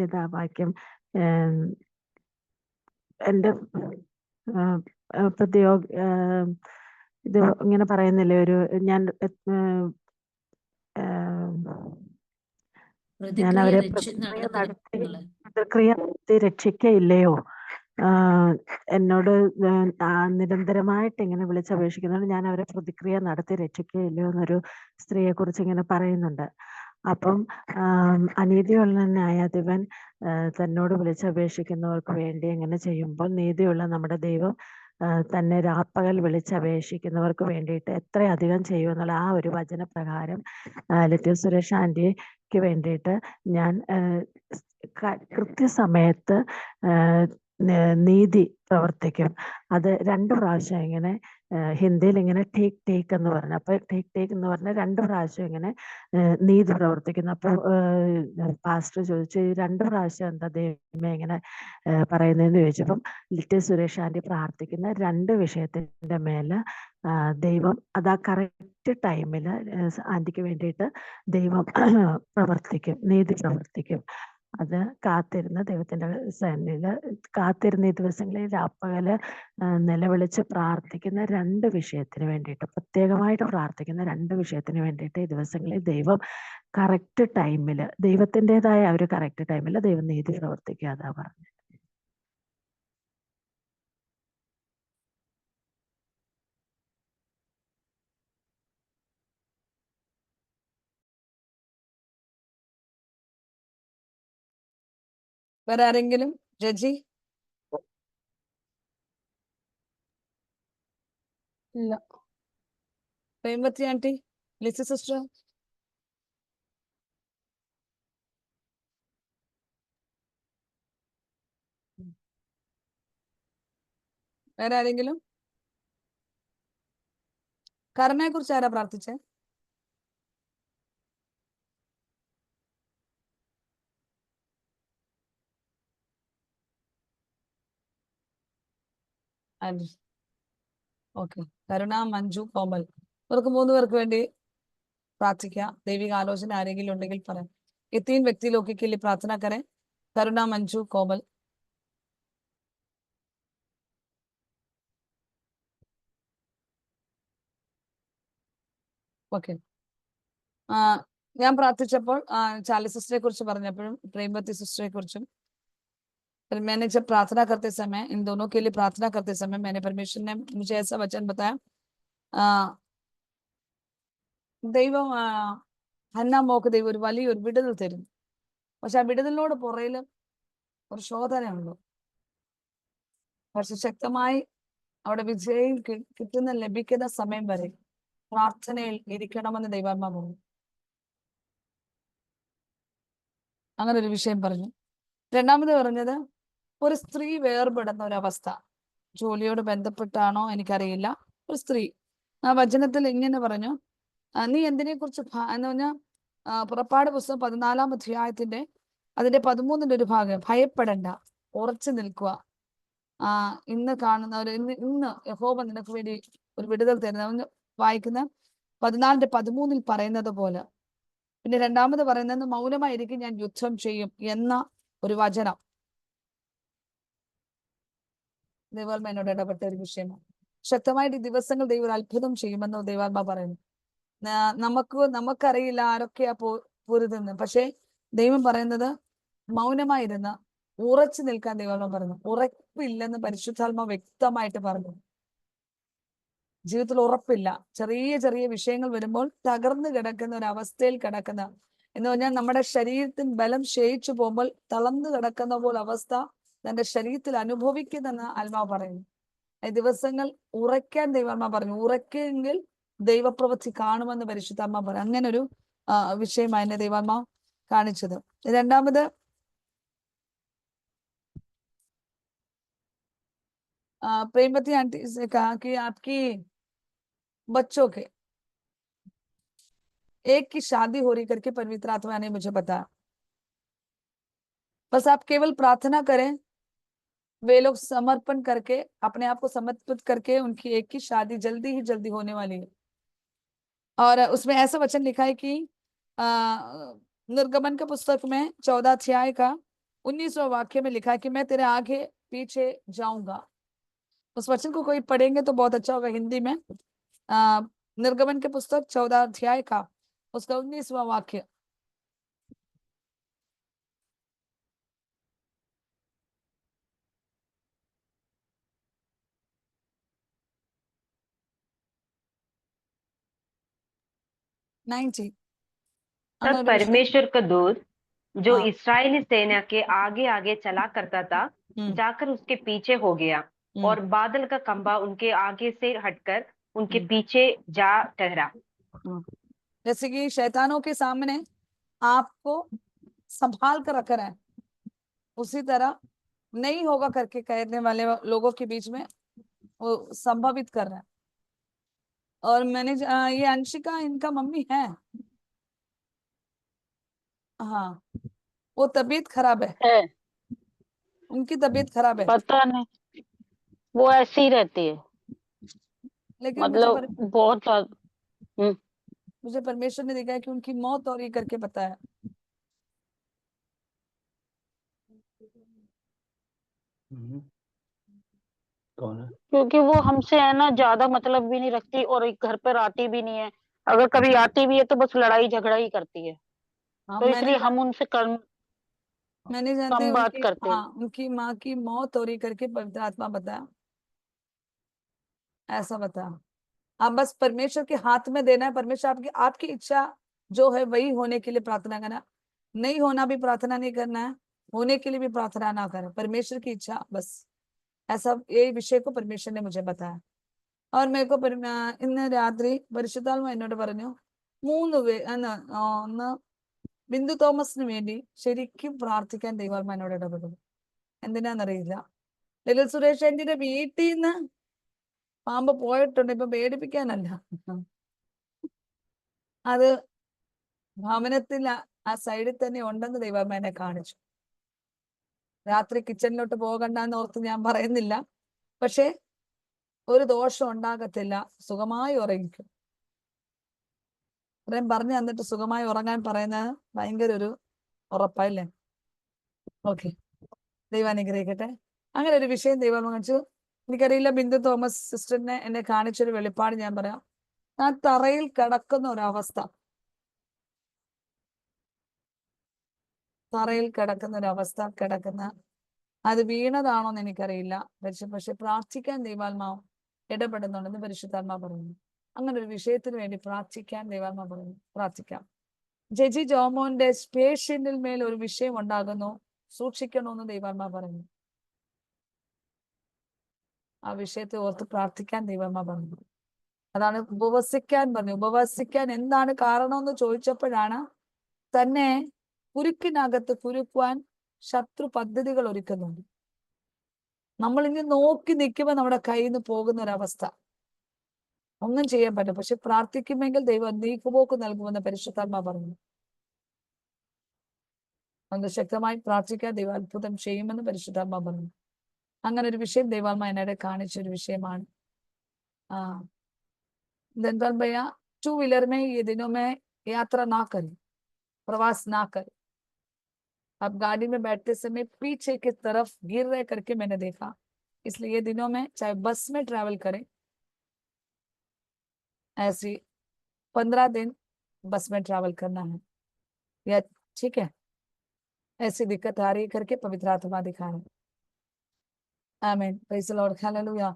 ഏതാ വാക്യം? എന്റെ ഇത് ഇങ്ങനെ പറയുന്നില്ലേ, ഞാൻ അവരെ പ്രതിക്രിയ നടത്തി രക്ഷിക്കയില്ലയോ, എന്നോട് നിരന്തരമായിട്ട് ഇങ്ങനെ വിളിച്ചപേക്ഷിക്കുന്നുണ്ട്, ഞാൻ അവരെ പ്രതിക്രിയ നടത്തി രക്ഷിക്കയില്ലയോ എന്നൊരു സ്ത്രീയെ കുറിച്ച് ഇങ്ങനെ പറയുന്നുണ്ട്. അപ്പം അനീതിയുള്ള ന്യായാധിപൻ തന്നോട് വിളിച്ചപേക്ഷിക്കുന്നവർക്ക് വേണ്ടി എങ്ങനെ ചെയ്യുമ്പോൾ നീതിയുള്ള നമ്മുടെ ദൈവം തന്നെ രാപ്പകൽ വിളിച്ചപേക്ഷിക്കുന്നവർക്ക് വേണ്ടിയിട്ട് എത്രയധികം ചെയ്യുമെന്നുള്ള ആ ഒരു വചനപ്രകാരം ലിറ്റിൽ സുരേഷ് ആന്റിക്ക് വേണ്ടിയിട്ട് ഞാൻ കൃത്യസമയത്ത് നീതി പ്രവർത്തിക്കും. അത് 2 പ്രാവശ്യം ഇങ്ങനെ ഹിന്ദിയിൽ ഇങ്ങനെ ടേക്ക് ടേക്ക് എന്ന് പറഞ്ഞു. അപ്പൊ ടേക്ക് ടേക്ക് എന്ന് പറഞ്ഞാൽ 2 പ്രാവശ്യം ഇങ്ങനെ നീതി പ്രവർത്തിക്കുന്നു. അപ്പോൾ പാസ്റ്റർ ചോദിച്ചു, ഈ 2 പ്രാവശ്യം എന്താ ദൈവമേ ഇങ്ങനെ പറയുന്നതെന്ന് ചോദിച്ചപ്പം ലിറ്റിൽ സുരേഷ് ആന്റി പ്രാർത്ഥിക്കുന്ന 2 വിഷയത്തിന്റെ മേലെ ദൈവം അത് ആ കറക്റ്റ് ടൈമിൽ ആന്റിക്ക് വേണ്ടിയിട്ട് ദൈവം പ്രവർത്തിക്കും, നീതി പ്രവർത്തിക്കും. അത് കാത്തിരുന്ന് ദൈവത്തിന്റെ സന്നിധിയിൽ കാത്തിരുന്ന ഈ ദിവസങ്ങളിൽ രാപ്പകല് നിലവിളിച്ച് പ്രാർത്ഥിക്കുന്ന 2 വിഷയത്തിന് വേണ്ടിയിട്ട്, പ്രത്യേകമായിട്ട് പ്രാർത്ഥിക്കുന്ന 2 വിഷയത്തിന് വേണ്ടിയിട്ട് ഈ ദിവസങ്ങളിൽ ദൈവം കറക്റ്റ് ടൈമിൽ, ദൈവത്തിൻ്റെതായ ഒരു കറക്റ്റ് ടൈമിൽ ദൈവം നീതി പ്രവർത്തിക്കുക. അതാ പറഞ്ഞത്. വേറെ ആരെങ്കിലും? ജഡ്ജി? ഇല്ല. Premavathi anti, Lissy sister? വേറെ ആരെങ്കിലും? കരുണയെ കുറിച്ച് ആരാ പ്രാർത്ഥിച്ചേ? ആന്റി. ഓക്കെ. കരുണ, മഞ്ജു, കോമൽ, ഇവർക്ക് 3 പേർക്ക് വേണ്ടി പ്രാർത്ഥിക്കാം. ദൈവിക ആലോചന ആരെങ്കിലും ഉണ്ടെങ്കിൽ പറയാം. ये 3 व्यक्ति लोग के लिए प्रार्थना करें. करुणा, मंजू, कोमल. ഓക്കെ. ഞാൻ പ്രാർത്ഥിച്ചപ്പോൾ ചാർലി സിസ്റ്ററെ കുറിച്ച് പറഞ്ഞപ്പോഴും പ്രേമവതി സിസ്റ്ററെ കുറിച്ചും, मैंने जब प्रार्थना करते समय इन दोनों के लिए प्रार्थना करते समय मैंने परमेश्वर ने मुझे ऐसा वचन बताया, ദൈവം ഹന്ന മോക്ക് ദൈവം ഒരു വലിയൊരു വിടുതൽ തരും. പക്ഷെ ആ വിടുതലിനോട് പുറയിൽ ഒരു ശോധനയുള്ളൂ. കുറച്ച് ശക്തമായി അവിടെ വിജയം ലഭിക്കുന്ന സമയം വരെ പ്രാർത്ഥനയിൽ ഇരിക്കണമെന്ന് ദൈവാത്മാ പറഞ്ഞു. അങ്ങനെ ഒരു വിഷയം പറഞ്ഞു. രണ്ടാമത് പറഞ്ഞത്, ഒരു സ്ത്രീ വേർപെടുന്ന ഒരവസ്ഥ. ജോലിയോട് ബന്ധപ്പെട്ടാണോ എനിക്കറിയില്ല. ഒരു സ്ത്രീ ആ വചനത്തിൽ ഇങ്ങനെ പറഞ്ഞു, നീ എന്തിനെ കുറിച്ച് എന്ന് പറഞ്ഞാൽ പുറപ്പാട് പുസ്തകം 14-ാം അധ്യായത്തിന്റെ അതിന്റെ 13-ന്റെ ഒരു ഭാഗം, ഭയപ്പെടണ്ട, ഉറച്ചു നിൽക്കുക. ഇന്ന് കാണുന്നവർ ഇന്ന് യഹോവ നിനക്ക് വേണ്ടി ഒരു വിടുതൽ തരുന്ന വായിക്കുന്ന 14-ന്റെ 13-ൽ പറയുന്നത് പോലെ. പിന്നെ രണ്ടാമത് പറയുന്നത്, മൗനമായിരിക്കും, ഞാൻ യുദ്ധം ചെയ്യും എന്ന ഒരു വചനം ദൈവാത്മാ എന്നോട് ഇടപെട്ട ഒരു വിഷയമാണ്. ശക്തമായിട്ട് ഈ ദിവസങ്ങൾ ദൈവം ഒരു അത്ഭുതം ചെയ്യുമെന്ന് ദൈവാത്മാ പറയുന്നു. നമുക്കറിയില്ല ആരൊക്കെയാ പൊരുതെന്ന്. പക്ഷെ ദൈവം പറയുന്നത് മൗനമായിരുന്ന് ഉറച്ചു നിൽക്കാൻ ദൈവാത്മാ പറഞ്ഞു. ഉറപ്പില്ലെന്ന് പരിശുദ്ധാത്മാ വ്യക്തമായിട്ട് പറഞ്ഞു. ജീവിതത്തിൽ ഉറപ്പില്ല. ചെറിയ ചെറിയ വിഷയങ്ങൾ വരുമ്പോൾ തകർന്നു കിടക്കുന്ന ഒരു അവസ്ഥയിൽ കിടക്കുന്ന, എന്ന് പറഞ്ഞാൽ നമ്മുടെ ശരീരത്തിന് ബലം ക്ഷയിച്ചു പോകുമ്പോൾ തളർന്നു കിടക്കുന്ന പോലെ അവസ്ഥ തന്റെ ശരീരത്തിൽ അനുഭവിക്കുന്നെന്ന് ആത്മാവ് പറയുന്നു. ഈ ദിവസങ്ങൾ ഉറയ്ക്കാൻ ദൈവാത്മാ പറഞ്ഞു. ഉറക്കെങ്കിൽ ദൈവപ്രവൃത്തി കാണുമെന്ന് പരിശുദ്ധാത്മാ പറഞ്ഞു. അങ്ങനെ ഒരു വിഷയമാണ് എന്നെ ദൈവാത്മാ കാണിച്ചത്. രണ്ടാമത്, प्रेमवती आंटी से कहा कि आपकी बच्चों के एक की शादी हो रही करके पवित्र आत्मा ने मुझे बताया. बस आप केवल प्रार्थना करें, वे लोग समर्पण करके अपने आप को समर्पित करके उनकी एक की शादी जल्दी ही जल्दी होने वाली है. और उसमें ऐसा वचन लिखा है कि निर्गमन के पुस्तक में 14 अध्याय का 19वां वाक्य में लिखा है कि मैं तेरे आगे पीछे जाऊंगा. उस वचन को कोई पढ़ेंगे तो बहुत अच्छा होगा हिंदी में. निर्गमन के पुस्तक 14 अध्याय का उसका 19वां वाक्य. तब परमेश्वर का दूत जो इस्राएली सेना के आगे आगे चला करता था जाकर उसके पीछे हो गया और बादल का खंभा उनके आगे से हटकर उनके पीछे जा ठहरा. जैसे कि शैतानों के सामने आपको संभाल कर रख रहा है, उसी तरह नहीं होगा करके कहने वाले लोगों के बीच में वो संभावित कर रहा है। और मैंने ये अंशिका इनका मम्मी है, हाँ, वो तबीयत खराब है, उनकी तबीयत खराब है, पता नहीं, वो ऐसी ही रहती है, लेकिन मतलब बहुत ज्यादा। मुझे परमेश्वर ने दिखाया कि उनकी मौत हो रही करके बताया। कौन है? क्योंकि वो हमसे है ना ज्यादा मतलब भी नहीं रखती और घर पर आती भी नहीं है, अगर कभी आती भी है तो बस लड़ाई झगड़ा ही करती है, हाँ, तो इसलिए हम उनसे मैंने जानते कम बात करते हैं। हाँ, उनकी माँ की मौत हो रही करके पवित्र आत्मा बताया, ऐसा बताया। आप बस परमेश्वर के हाथ में देना है, परमेश्वर आपकी इच्छा जो है वही होने के लिए प्रार्थना करना, नहीं होना भी प्रार्थना नहीं करना है, होने के लिए भी प्रार्थना ना करें, परमेश्वर की इच्छा बस, ऐसा ये विषय को परमेश्वर ने मुझे बताया। और मेरे को ഇന്ന് രാത്രി പരിശുദ്ധാത്മ എന്നോട് പറഞ്ഞു 3 ബിന്ദു തോമസിന് വേണ്ടി ശരിക്കും പ്രാർത്ഥിക്കാൻ ദൈവാത്മാ എന്നോട് ഇടപെടുന്നു. എന്തിനാന്നറിയില്ല. ലിറ്റിൽ സുരേഷ് ആന്റിയുടെ വീട്ടിൽ നിന്ന് പാമ്പ് പോയിട്ടുണ്ട്, ഇപ്പൊ പേടിപ്പിക്കാനല്ല, അത് ഭവനത്തിൽ ആ സൈഡിൽ തന്നെ ഉണ്ടെന്ന് ദൈവാത്മാ എന്നെ കാണിച്ചു. രാത്രി കിച്ചണിലോട്ട് പോകണ്ടെന്ന് ഓർത്ത് ഞാൻ പറയുന്നില്ല, പക്ഷെ ഒരു ദോഷം ഉണ്ടാകത്തില്ല, സുഖമായി ഉറങ്ങിക്കും. ഇത്രയും പറഞ്ഞു തന്നിട്ട് സുഖമായി ഉറങ്ങാൻ പറയുന്നത് ഭയങ്കര ഒരു ഉറപ്പല്ലേ. ഓക്കെ, ദൈവം അനുഗ്രഹിക്കട്ടെ. അങ്ങനെ ഒരു വിഷയം ദൈവം കാണിച്ചു. എനിക്കറിയില്ല, ബിന്ദു തോമസ് സിസ്റ്ററിനെ എന്നെ കാണിച്ചൊരു വെളിപ്പാട് ഞാൻ പറയാം. ഞാൻ തറയിൽ കിടക്കുന്ന ഒരവസ്ഥ, തറയിൽ കിടക്കുന്ന ഒരവസ്ഥ കിടക്കുന്ന, അത് വീണതാണോന്ന് എനിക്കറിയില്ല, പക്ഷെ പ്രാർത്ഥിക്കാൻ ദൈവാത്മാവ് ഇടപെടുന്നുണ്ടെന്ന് പരിശുദ്ധാത്മാ പറയുന്നു. അങ്ങനെ ഒരു വിഷയത്തിന് വേണ്ടി പ്രാർത്ഥിക്കാൻ ദൈവാത്മാ പറയുന്നു, പ്രാർത്ഥിക്കാം. ജെജി ജോമോന്റെ പേഷ്യന്റിൽ മേൽ ഒരു വിഷയം ഉണ്ടാകുന്നു, സൂക്ഷിക്കണമെന്ന് ദൈവാത്മാ പറയുന്നു. ആ വിഷയത്തെ ഓർത്ത് പ്രാർത്ഥിക്കാൻ ദൈവാത്മാ പറഞ്ഞു. അതാണ് ഉപവസിക്കാൻ പറഞ്ഞു. ഉപവസിക്കാൻ എന്താണ് കാരണമെന്ന് ചോദിച്ചപ്പോഴാണ് തന്നെ കുരുക്കിനകത്ത് കുരുക്കുവാൻ ശത്രു പദ്ധതികൾ ഒരുക്കുന്നുണ്ട്. നമ്മൾ ഇനി നോക്കി നിൽക്കുമ്പോൾ നമ്മുടെ കയ്യിൽ നിന്ന് പോകുന്ന ഒരവസ്ഥ, ഒന്നും ചെയ്യാൻ പറ്റും. പക്ഷെ പ്രാർത്ഥിക്കുമെങ്കിൽ ദൈവം നീക്കുപോക്ക് നൽകുമെന്ന് പരിശുദ്ധാത്മാ പറഞ്ഞു. അത് ശക്തമായി പ്രാർത്ഥിക്കാൻ ദൈവം അത്ഭുതം ചെയ്യുമെന്ന് പരിശുദ്ധാത്മാ പറഞ്ഞു. അങ്ങനെ ഒരു വിഷയം ദൈവാത്മാ എന്നോട് കാണിച്ചൊരു വിഷയമാണ്. धनपाल भैया 2 व्हीलर में ये दिनों में यात्रा ना करें, प्रवास ना करें. अब गाड़ी में बैठते समय पीछे की तरफ गिर रहे करके मैंने देखा, इसलिए ये दिनों में चाहे बस में ट्रैवल करें, ऐसी 15 दिन बस में ट्रैवल करना है, या ठीक है, ऐसी दिक्कत आ रही करके पवित्र आत्मा दिखा रहे. आमीन, प्रेज़ द लॉर्ड, हालेलुया,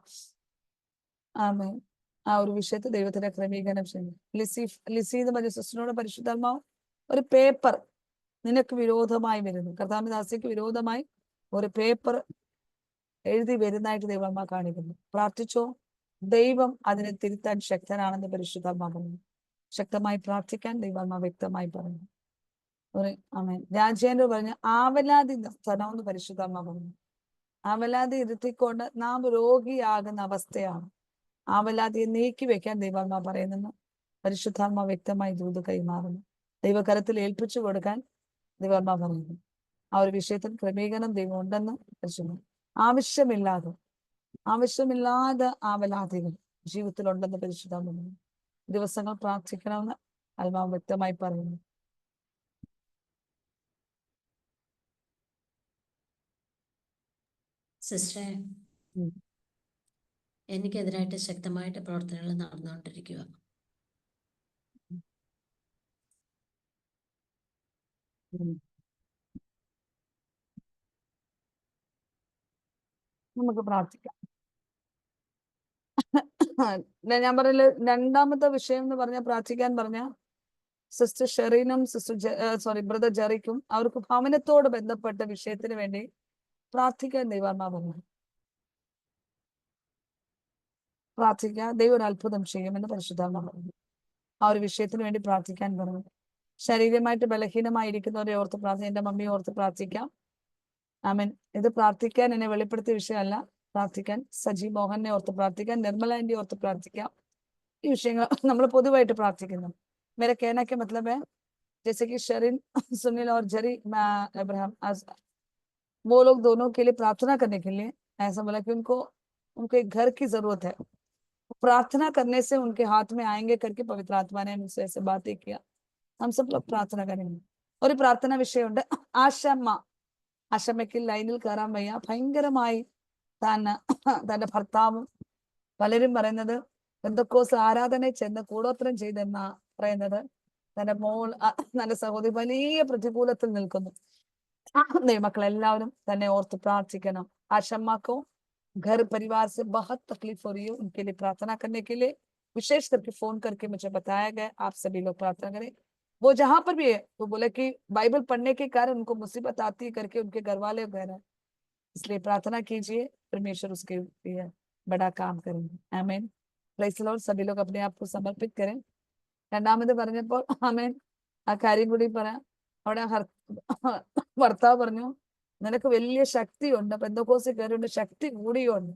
ആമേൻ. ആ ഒരു വിഷയത്തെ ദൈവത്തിന്റെ ക്രമീകരണം ചെയ്യുന്നു. ലിസി എന്ന് പറഞ്ഞ സിസ്റ്ററിനോട് പരിശുദ്ധാത്മാവ് ഒരു പേപ്പർ നിനക്ക് വിരോധമായി വരുന്നു, കർത്താവിന്റെ ദാസിക്ക് വിരോധമായി ഒരു പേപ്പർ എഴുതി വരുന്നതായിട്ട് ദൈവാത്മാ കാണിക്കുന്നു. പ്രാർത്ഥിച്ചോ, ദൈവം അതിനെ തിരുത്താൻ ശക്തനാണെന്ന് പരിശുദ്ധാത്മാ പറഞ്ഞു. ശക്തമായി പ്രാർത്ഥിക്കാൻ ദൈവാത്മാ വ്യക്തമായി പറഞ്ഞു. ആമേൻ. രാജേന്ദ്ര പറഞ്ഞ ആവലാതി നിർത്തണമെന്ന് പരിശുദ്ധാത്മാ പറഞ്ഞു. ആവലാതി ഇരുത്തിക്കൊണ്ട് നാം രോഗിയാകുന്ന അവസ്ഥയാണ്. ആവലാതിയെ നീക്കി വെക്കാൻ ദൈവാത്മാ പറയുന്നെന്ന് പരിശുദ്ധാത്മാ വ്യക്തമായി ദൂത് കൈമാറുന്നു. ദൈവകരത്തിൽ ഏൽപ്പിച്ചു കൊടുക്കാൻ ദൈവാത്മാ പറയുന്നു. ആ ഒരു വിഷയത്തിൽ ക്രമീകരണം ദൈവം ഉണ്ടെന്ന് പരിശുദ്ധ. ആവശ്യമില്ലാതെ ആവലാതികൾ ജീവിതത്തിലുണ്ടെന്ന് പരിശുദ്ധാത്മാ പറയുന്നു. ദിവസങ്ങൾ പ്രാർത്ഥിക്കണമെന്ന് ആത്മാവ് വ്യക്തമായി പറയുന്നു. സിസ്റ്ററെ, എനിക്കെതിരായിട്ട് ശക്തമായിട്ട് പ്രവർത്തനങ്ങൾ നടന്നുകൊണ്ടിരിക്കുക. നമുക്ക് പ്രാർത്ഥിക്കാം. ഞാൻ പറഞ്ഞ രണ്ടാമത്തെ വിഷയം എന്ന് പറഞ്ഞ പ്രാർത്ഥിക്കാൻ പറഞ്ഞ സിസ്റ്റർ ഷെറീനും ബ്രദർ ജെറിക്കും അവർക്ക് ഭവനത്തോട് ബന്ധപ്പെട്ട വിഷയത്തിന് വേണ്ടി പ്രാർത്ഥിക്കാൻ ദൈവാത്മാ പറഞ്ഞു. പ്രാർത്ഥിക്കുക, ദൈവം ഒരു അത്ഭുതം ചെയ്യുമെന്ന് പരിശുദ്ധാത്മാ പറഞ്ഞു. ആ ഒരു വിഷയത്തിന് വേണ്ടി പ്രാർത്ഥിക്കാൻ പറഞ്ഞു. ശരീരമായിട്ട് ബലഹീനമായിരിക്കുന്നവരെ ഓർത്ത് പ്രാർത്ഥിക്കാം. എൻ്റെ മമ്മിയെ ഓർത്ത് പ്രാർത്ഥിക്കാം. ആമേൻ. ഇത് പ്രാർത്ഥിക്കാൻ എന്നെ വെളിപ്പെടുത്തിയ വിഷയമല്ല. പ്രാർത്ഥിക്കാൻ സജി മോഹനെ ഓർത്ത് പ്രാർത്ഥിക്കാൻ, നിർമ്മല ആന്റി ഓർത്ത് പ്രാർത്ഥിക്കാം. ഈ വിഷയങ്ങൾ നമ്മൾ പൊതുവായിട്ട് പ്രാർത്ഥിക്കുന്നു. मेरा कहना के मतलब है जैसे कि शरीन सुनील और जरी अब्राहम वो लोग दोनों के लिए प्रार्थना करने के लिए ऐसा बोला कि उनको एक घर की जरूरत है, प्रार्थना करने से उनके हाथ में आएंगे करके पवित्र आत्मा ने मुझसे ऐसे बातें किया. हम सब लोग प्रार्थना करेंगे. और प्रार्थना विषय ഉണ്ട്. ആശമ്മയ്ക്ക് ലൈനിൽ കയറാൻ വയ്യ. ഭയങ്കരമായി തന്റെ ഭർത്താവും പലരും പറയുന്നത് പെന്തക്കോസ് ആരാധന ചെന്ന് കൂടോത്രം ചെയ്തെന്നാ പറയുന്നത്. തന്റെ മോൾ തന്റെ സഹോദരി വലിയ പ്രതികൂലത്തിൽ നിൽക്കുന്നു. മക്കളെല്ലാവരും തന്നെ ഓർത്ത് പ്രാർത്ഥിക്കണം. ആശമ്മക്കോ घर परिवार से बहुत तकलीफ हो रही है, उनके लिए प्रार्थना करने के लिए विशेष करके फोन करके मुझे बताया गया. आप सभी लोग प्रार्थना करें. वो जहां पर भी है वो बोले कि बाइबल पढ़ने के कारण उनको मुसीबत आती है करके उनके घर वाले कह रहे हैं. इसलिए प्रार्थना कीजिए, परमेश्वर उसके लिए बड़ा काम करेंगे. आमीन. Praise the Lord. സഭി ലോग अपने आप को समर्पित करें. രണ്ടാമത് പറഞ്ഞപ്പോൾ ആമേൻ ആ കാര്യം കൂടി പറയാം. അവിടെ ഭർത്താവ് പറഞ്ഞു നിനക്ക് വലിയ ശക്തിയുണ്ട്, പെന്തക്കോസിൽ കയറിയുണ്ട്, ശക്തി കൂടിയുണ്ട്.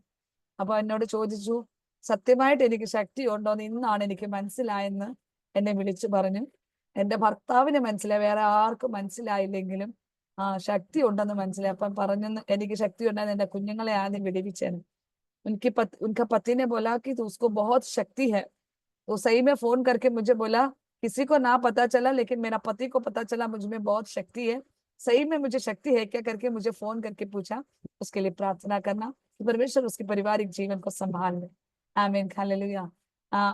അപ്പൊ എന്നോട് ചോദിച്ചു സത്യമായിട്ട് എനിക്ക് ശക്തി ഉണ്ടോന്ന് ഇന്നാണ് എനിക്ക് മനസ്സിലായെന്ന് എന്നെ വിളിച്ചു പറഞ്ഞു. എന്റെ ഭർത്താവിന് മനസ്സിലായി, വേറെ ആർക്കും മനസ്സിലായില്ലെങ്കിലും ശക്തി ഉണ്ടെന്ന് മനസ്സിലായി. അപ്പം പറഞ്ഞെന്ന് എനിക്ക് ശക്തി ഉണ്ടെന്ന് എന്റെ കുഞ്ഞുങ്ങളെ ആദ്യം വിടിവിച്ചേന്. उनका पति ने बोला कि तो उसको बहुत शक्ति है. तो सही में फोन करके मुझे बोला किसी को ना पता चला लेकिन मेरा पति को पता चला मुझ में बहुत शक्ति है, सही में मुझे शक्ति है क्या करके मुझे फोन करके पूछा. उसके लिए प्रार्थना करना कि परमेश्वर उसके पारिवारिक जीवन को संभाल ले. आमीन. हालेलुया.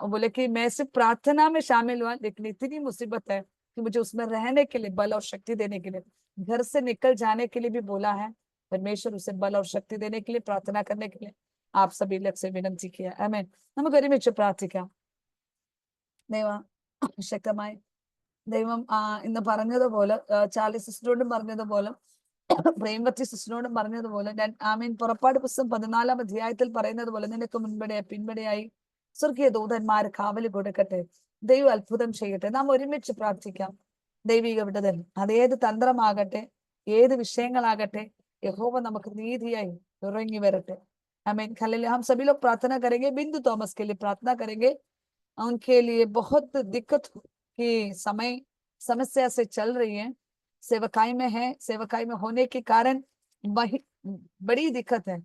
वो बोले कि मैं सिर्फ प्रार्थना में शामिल हुआ लेकिन इतनी मुसीबत है कि मुझे उसमें रहने के लिए बल और शक्ति देने के लिए, घर से निकल जाने के लिए भी बोला है. परमेश्वर उसे बल और शक्ति देने के लिए, प्रार्थना करने के लिए आप सभी लोग से विनंती किया. आमीन. നമുക്ക് ഒരുമിച്ച് പ്രാർത്ഥിക്കാം. ശക്തമായി ദൈവം ഇന്ന് പറഞ്ഞതുപോലെ ചാർലി സിസ്റ്ററോടും പറഞ്ഞതുപോലെ പ്രേംവതി സിസ്റ്ററോടും പറഞ്ഞതുപോലെ ആമീൻ. പുറപ്പാട് പുസ്തകം 14 അധ്യായത്തിൽ പറയുന്നത് പോലെ നിനക്ക് പിൻപടിയായി സ്വർഗീയ ദൂതന്മാർ കാവല് കൊടുക്കട്ടെ, ദൈവം അത്ഭുതം ചെയ്യട്ടെ. നാം ഒരുമിച്ച് പ്രാർത്ഥിക്കാം. ദൈവിക വിടുതൽ അതേത് തന്ത്രമാകട്ടെ, ഏത് വിഷയങ്ങളാകട്ടെ, യഹോവ നമുക്ക് നീതിയായി ഇറങ്ങി വരട്ടെ. आमीन. हालेलुया. हम सभी लोग प्रार्थना करेंगे. बिंदु थॉमस के लिए प्रार्थना करेंगे. उनके लिए बहुत दिक्कत की समस्या से चल रही है, सेवकाई में है, सेवकाई में होने के कारण बड़ी दिक्कत है.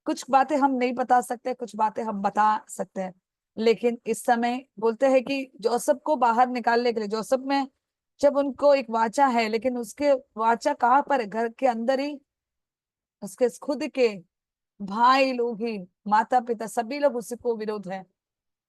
कुछ बातें हम नहीं बता सकते, कुछ बातें हम बता सकते हैं. लेकिन इस समय बोलते हैं कि जोसेफ को बाहर निकालने के लिए, जोसेफ में जब उनको एक वाचा है लेकिन उसके वाचा कहाँ पर है? घर के अंदर ही. उसके खुद के भाई लोग ही, माता पिता सभी लोग उसी को विरोध है.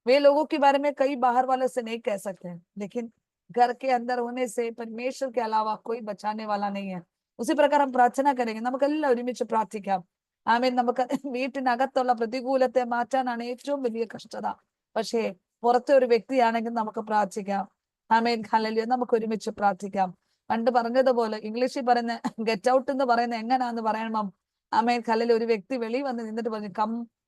वे लोगों के बारे में कई बाहर वालों से नहीं कह सकते हैं, लेकिन घर के अंदर होने से परमेश्वर के अलावा कोई बचाने वाला नहीं है. उसी प्रकार हम प्रार्थना करेंगे. നമുക്കെല്ലാം ഒരുമിച്ച് പ്രാർത്ഥിക്കാം. ആമേൻ. നമുക്ക് വീട്ടിനകത്തുള്ള പ്രതികൂലത്തെ മാറ്റാനാണ് ഏറ്റവും വലിയ കഷ്ടത. പക്ഷേ പുറത്തെ ഒരു വ്യക്തിയാണെങ്കിൽ നമുക്ക് പ്രാർത്ഥിക്കാം. ആമേൻ. ഹല്ലേലൂയ. നമുക്ക് ഒരുമിച്ച് പ്രാർത്ഥിക്കാം. പണ്ട് പറഞ്ഞതുപോലെ ഇംഗ്ലീഷിൽ പറയുന്ന ഗെറ്റ് ഔട്ട് എന്ന് പറയുന്നത് എങ്ങനെയാന്ന് പറയണം. ആമേൻ. ഹല്ലേലൂയ. ഒരു വ്യക്തി വെളിയിൽ വന്ന് നിന്നിട്ട് പറഞ്ഞു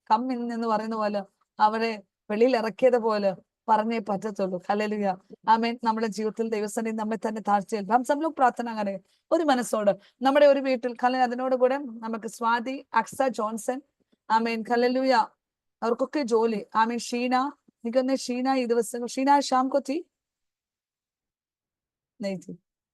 കം ഇൻ എന്ന് പറയുന്ന പോലെ അവരെ വെളിയിൽ ഇറക്കിയത് പോലെ പറഞ്ഞേ പറ്റത്തുള്ളൂ. ഹല്ലേലൂയ. ആമേൻ. നമ്മുടെ ജീവിതത്തിൽ ദൈവസന്നിധി നമ്മെ തന്നെ താഴ്ചയേൽക്കാം. हम सब लोग പ്രാർത്ഥന करें ഒരു മനസ്സോട്. നമ്മുടെ ഒരു വീട്ടിൽ അതിനോട് കൂടെ നമുക്ക് സ്വാതി, അക്സ, ജോൺസൺ, ആമേൻ. ഹല്ലേലൂയ. അവർക്കൊക്കെ ജോലി. ആമേൻ. ഷീന, എനിക്കൊന്ന് ഷീന ഈ ദിവസം ഷീന ഷാം को थी नहीं थी.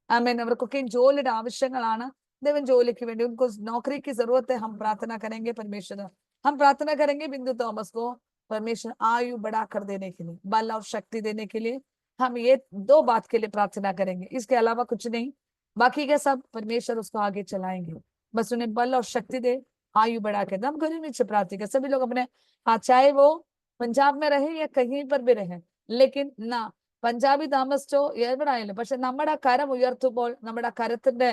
ആമേൻ. അവർക്കൊക്കെ ജോലിയുടെ ആവശ്യങ്ങളാണ്. देवन जोली वेंडी उनको नौकरी की जरूरत है. हम प्रार्थना करेंगे परमेश्वर, हम प्रार्थना करेंगे बिंदु थॉमस को परमेश्वर आयु बढ़ा कर देने के लिए, बल और शक्ति देने के लिए. हम ये 2 बात के लिए प्रार्थना करेंगे, इसके अलावा कुछ नहीं. बाकी के सब परमेश्वर उसको आगे चलाएंगे. बस उन्हें बल और शक्ति दे, आयु बढ़ा कर. हम घर में प्रार्थना सभी लोग अपने चाहे वो पंजाब में रहे या कहीं पर भी रहे, लेकिन ना പഞ്ചാബി താമസിച്ചോ എവിടായാലും പക്ഷെ നമ്മുടെ കരം ഉയർത്തുമ്പോൾ നമ്മുടെ കരത്തിന്റെ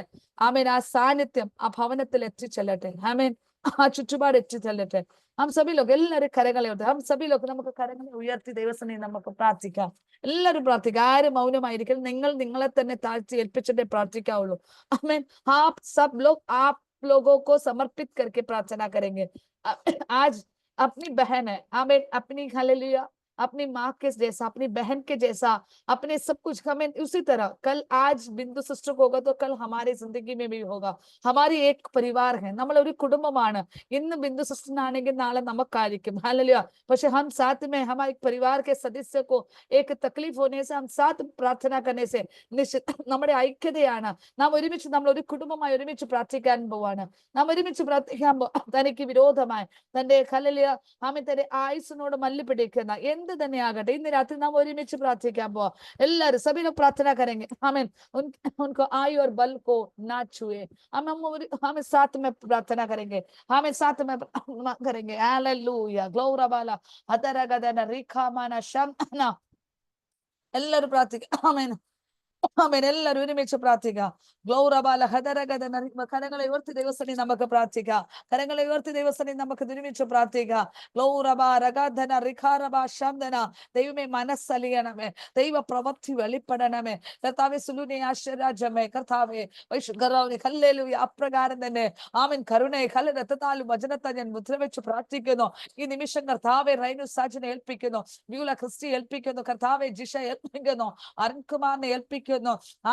ആമേൻ ആ സാന്നിധ്യം ആ ഭവനത്തിൽ എത്തിച്ചെല്ലട്ടെ. ആമേൻ. ആ ചുറ്റുപാട് എത്തിച്ചെല്ലട്ടെ. हम सभी लोग എല്ലാവരും കരങ്ങളെ ഉയർത്തി, हम सभी लोग നമുക്ക് കരങ്ങളെ ഉയർത്തി ദൈവസന്നിധിയിൽ നമുക്ക് പ്രാർത്ഥിക്കാം. എല്ലാവരും പ്രാർത്ഥിക്കുക. ആരും മൗനമായിരിക്കും. നിങ്ങൾ നിങ്ങളെ തന്നെ താഴ്ത്തി ഏൽപ്പിച്ചിട്ടേ പ്രാർത്ഥിക്കാവുള്ളൂ. ആമേൻ. आप सब लोग आप लोगों को समर्पित करके प्रार्थना करेंगे. आज अपनी बहन है, आमीन, अपनी हालेलुया अपनी माँ के जैसा, अपनी बहन के जैसा, अपने सब कुछ हमें उसी तरह कल आज बिंदु सिस्टर को होगा तो कल हमारी जिंदगी में भी होगा. हमारी एक परिवार है, നമ്മൾ ഒരു കുടുംബമാണ്. ഇന്ന് ബിന്ദു സിസ്റ്ററിനാണെങ്കിൽ നാളെ നമുക്കായിരിക്കും. हालेलुया. പക്ഷെ हम साथ में हमारे परिवार के सदस्य को एक तकलीफ होने से हम साथ प्रार्थना करने से निश्चित നമ്മുടെ ഐക്യതയാണ്. നാം ഒരുമിച്ച് നമ്മൾ ഒരു കുടുംബമായി ഒരുമിച്ച് പ്രാർത്ഥിക്കാൻ പോവാണ്. നാം ഒരുമിച്ച് പ്രാർത്ഥിക്കാൻ തനിക്ക് വിരോധമായി തന്റെ ഹല്ലേലൂയ ആമേൻ തന്റെ ആയുസ്സിനോട് മല്ലിപ്പിടിക്കുന്ന എന്ത് തന്നെ ആകട്ടെ ഇന്ന് രാത്രി നാം ഒരുമിച്ച് പ്രാർത്ഥിക്കാൻ പോവാ. എല്ലാവരും सभी लोग प्रार्थना करेंगे. आमीन. उनको आयु और बल को ना छुए. हम साथ में प्रार्थना करेंगे. हमें साथ में प्रार्थना करेंगे. हालेलुया. ग्लोरी बाला अदरगदन रिखामाना शमना. എല്ലാവരും പ്രാർത്ഥിക്കുക. ആമേൻ. ആമേൻ. എല്ലാവരും ഒരുമിച്ച് പ്രാർത്ഥിക്കുക. ഗ്ലോറബാല ഹദരഗദന കരങ്ങളെ ഉയർത്തി ദൈവസന്നി നമുക്ക് പ്രാർത്ഥിക്കാം. കരങ്ങളെ ഉയർത്തി ദൈവസന്നി നമുക്ക് ഒരുമിച്ച് പ്രാർത്ഥിക്കാം. ഗ്ലോറബാ രഗധന റിഖാറബാ ശംദന. ദൈവമേ മനസ്സലിയണമേ, ദൈവ പ്രവൃത്തി വെളിപ്പെടണമേ കർത്താവേ. സുലുനെ ആശ്ചര്യരാജ്യമേ കർത്താവേ വൈശുദ്ധരാവേ ഹല്ലേലൂയ. അപ്രകാരം തന്നെ ആമേൻ കരുണയെ കല രക്തത്താലും വചനത്തെ ഞാൻ മുദ്രവെച്ച് പ്രാർത്ഥിക്കുന്നു. ഈ നിമിഷം കർത്താവെ റൈനു സാജിനെ ഏൽപ്പിക്കുന്നു, വ്യൂല ക്രിസ്റ്റി ഏൽപ്പിക്കുന്നു, കർത്താവെ ജിഷ ഏൽപ്പിക്കുന്നു, അരുൺകുമാറിനെ ഏൽപ്പിക്കുന്നു.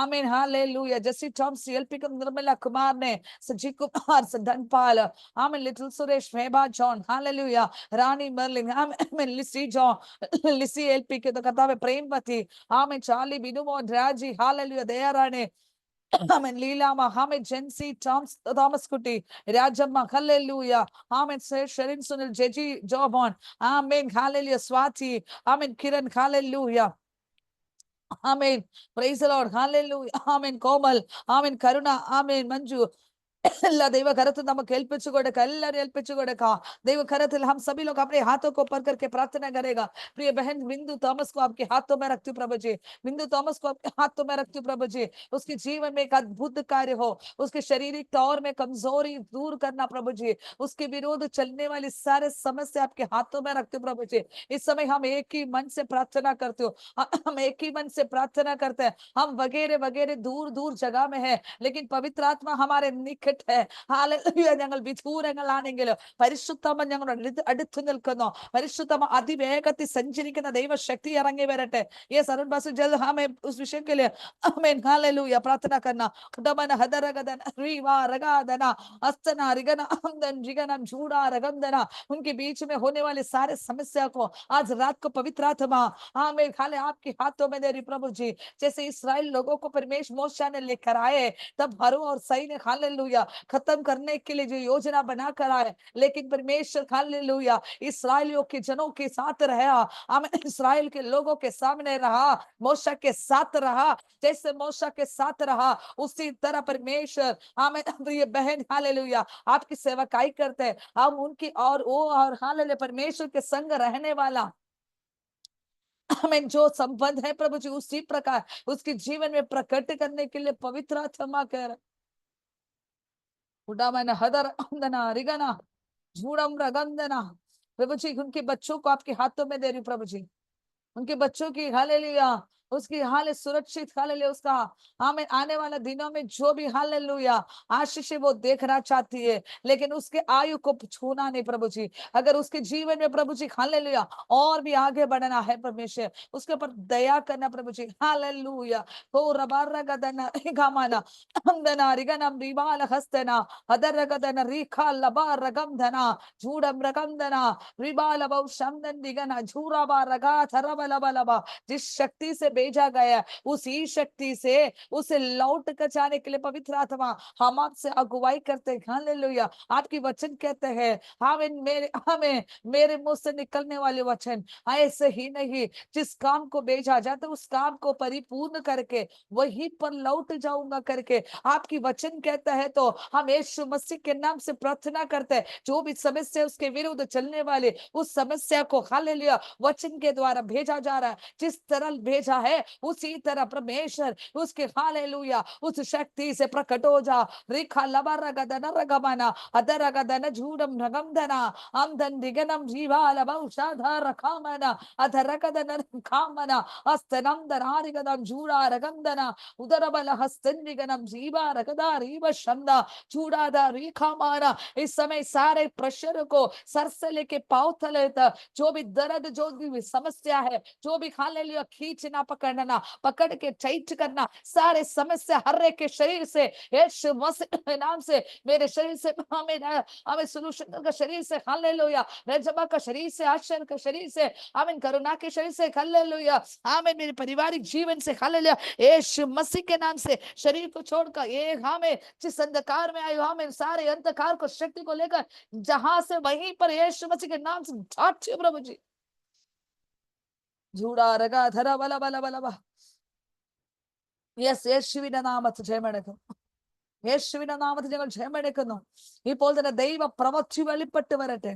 ആമേൻ. ഹല്ലേലൂയ. ജെസ്സി ടോംസ് ഏൽപ്പിക്കുന്നു, നിർമ്മല കുമാറിനെ, സജി കുമാർ, ധൻപാൽ, ആമേൻ, ലിറ്റിൽ സുരേഷ്, മേബ ജോൺ, ഹല്ലേലൂയ, റാണി മെർലിൻ, ആമേൻ, ലിസി ജോൺ, ലിസി ഏൽപ്പിക്കുന്നു കർത്താവെ. പ്രേംവതി, ആമേൻ, ചാർലി, ബിനുമോൻ, രാജി, ഹല്ലേലൂയ, ദയാറാണി, ആമേൻ, ലീലാമ, ആമേൻ, ജെൻസി ടോംസ്, തോമസ് കുട്ടി, രാജമ്മ, ഹല്ലേലൂയ, ആമേൻ, ഷെറിൻ സുനിൽ, ജെജി ജോബോൻ, ആമേൻ, ഹല്ലേലൂയ, സ്വാതി, ആമേൻ, കിരൺ, ഹല്ലേലൂയ, ആമേൻ, പ്രൈസ് ദി ലോർഡ്, ഹല്ലേലൂയ, ആമേൻ, കോമൽ, ആമേൻ, കരുണ, ആമേൻ, മഞ്ജു, എല്ലാ ദൈവകരത്തിൽ നമുക്ക് ഏൽപ്പിച്ചു കൊടുക്കാം. എല്ലാവരും ഏൽപ്പിച്ചു കൊടുക്കാം ദൈവകരത്തിൽ. हम सभी लोग अपने हाथों को ऊपर करके प्रार्थना करेगा. प्रिय बहन बिंदु थॉमस को आपके हाथों में रखती हूँ प्रभु जी. बिंदु थॉमस को आपके हाथों में रखती हूँ प्रभु जी. उसके जीवन में एक अद्भुत कार्य हो. उसके शारीरिक तौर में कमजोरी दूर करना प्रभु जी. उसके विरोध चलने वाली सारे समस्या आपके हाथों में रखती हूँ प्रभु जी. इस समय हम एक ही मन से प्रार्थना करते हो. हम एक ही मन से प्रार्थना करते हैं. हम वगैरह वगैरह दूर दूर जगह में है, लेकिन पवित्र आत्मा हमारे निकट है. ഹല്ലേലൂയ. ഞങ്ങൾ വിദൂരങ്ങളാണെങ്കിലും പരിശുദ്ധമ ഞങ്ങളുടെ അടുത്ത് നിൽക്കുന്നു. പരിശുദ്ധമ അതിവേഗത്തിൽ സഞ്ചരിക്കുന്ന ദൈവശക്തി ഇറങ്ങി വരട്ടെ. യെസ് അരുൺ ബാസു ജൽദ് हमें उस विषय के लिए आमीन हालेलुया प्रार्थना करना. उदमन हदरगदन रीवा रगादना अस्तना रिगना हमदन जिगनम झूड़ा रगंदना. उनके बीच में होने वाली सारे समस्या को आज रात को पवित्र आत्मा आमीन खाले आपके हाथों में दे रही प्रभु जी. जैसे इस्राएल लोगों को परमेश्वर मोशा ने लेकर आए, तब फरो और सही ने हालेलुया खत्म करने के लिए जो योजना बनाकर आए, लेकिन परमेश्वर हालेलुया इस्राएलियों के जनों के साथ रहा. आमीन. इस्राएल के लोगों के सामने रहा, मोशा के साथ रहा. जैसे मोशा के साथ रहा उसी तरह परमेश्वर आमीन प्रिय बहन हालेलुया आपकी सेवकाई करते हैं. हम उनकी और वो और हालेलुया परमेश्वर के संग रहने वाला आमीन जो संबंध है प्रभु जी उसी प्रकार उसके जीवन में प्रकट करने के लिए पवित्र आत्मा कह रहे. उडामन हदर अंदना रिगना झूड़म रगंदना. प्रभु जी उनके बच्चों को आपके हाथों में दे रही प्रभु जी. उनके बच्चों की हालेलुया उसकी हाल सुरक्षित हालेलुया उसका आमीन आने वाला दिनों में जो भी हालेलुया आशीष वो देखना चाहती है, लेकिन उसके आयु को छूना नहीं प्रभु जी. अगर उसके जीवन में प्रभु जी हालेलुया और भी आगे बढ़ना है परमेश्वर उसके ऊपर दया करना प्रभु जी. हालेलुया. तो रबारगदना रिगामाना अंदना रिगनम रिवाल हस्तना अदरगदना रिखा लबा रगमधना झूडम रगमधना रिबाल बहु शमदन दिगना झूराबा रगा थरबलबलबा. जिस शक्ति से भेजा गया उसी शक्ति से उसे लौट कर जाने के लिए पवित्र आत्मा हम आपसे अगुवाई करते हैं. हालेलुया. आपकी वचन कहते हैं हमें मेरे मुंह से निकलने वाले वचन ऐसे ही नहीं, जिस काम को भेजा जाता उस काम को परिपूर्ण करके वहीं पर लौट जाऊंगा करके आपकी वचन कहता है. तो हम यीशु मसीह के नाम से प्रार्थना करते हैं जो भी समस्या उसके विरुद्ध चलने वाले उस समस्या को हालेलुया वचन के द्वारा भेजा जा रहा है. जिस तरह भेजा है है उसी तरह परमेश्वर उसके हालेलुया उस शक्ति से प्रकट हो जा। रिखा लबरगदन रगमना अदरगदन झूडम रगमदना अमदन दिगनम जीवाल बहुशाधा रखामना अधरगदन खामना अस्तनम दरारिगदम झूड़ा रगमदना उदरबल हस्तनिगनम जीवा रगदा रीव शंदा चूड़ादा रेखा मारा। इस समय सारे प्रेशर को सर से लेके पांव तले तक जो भी दर्द जो भी समस्या है जो भी हालेलुया खींचना पकड़ना पकड़ के टाइट करना सारे समस्या हर एक के शरीर से यीशु मसीह के नाम से मेरे शरीर से हमें सॉल्यूशन का शरीर से हालेलुया रजबा का शरीर से आश्चर्य का शरीर से आमीन करुणा के शरीर से हालेलुया आमीन मेरे पारिवारिक जीवन से हालेलुया यीशु मसीह के नाम से शरीर को छोड़कर ये हमें जिस अंधकार में आए हमें सारे अंधकार को शक्ति को लेकर जहां से वहीं पर यीशु मसीह के नाम से ढांचे प्रभु जी झूड़ा रगा धरा बला बला बला बा യെസ് യേശുവിന്റെ നാമത്തിൽ ജയമെടുക്കും യേശുവിന്റെ നാമത്തിൽ ഞങ്ങൾ ജയമെടുക്കുന്നു ഇപ്പോൾ തന്നെ ദൈവ പ്രവൃത്തി വെളിപ്പെട്ട് വരട്ടെ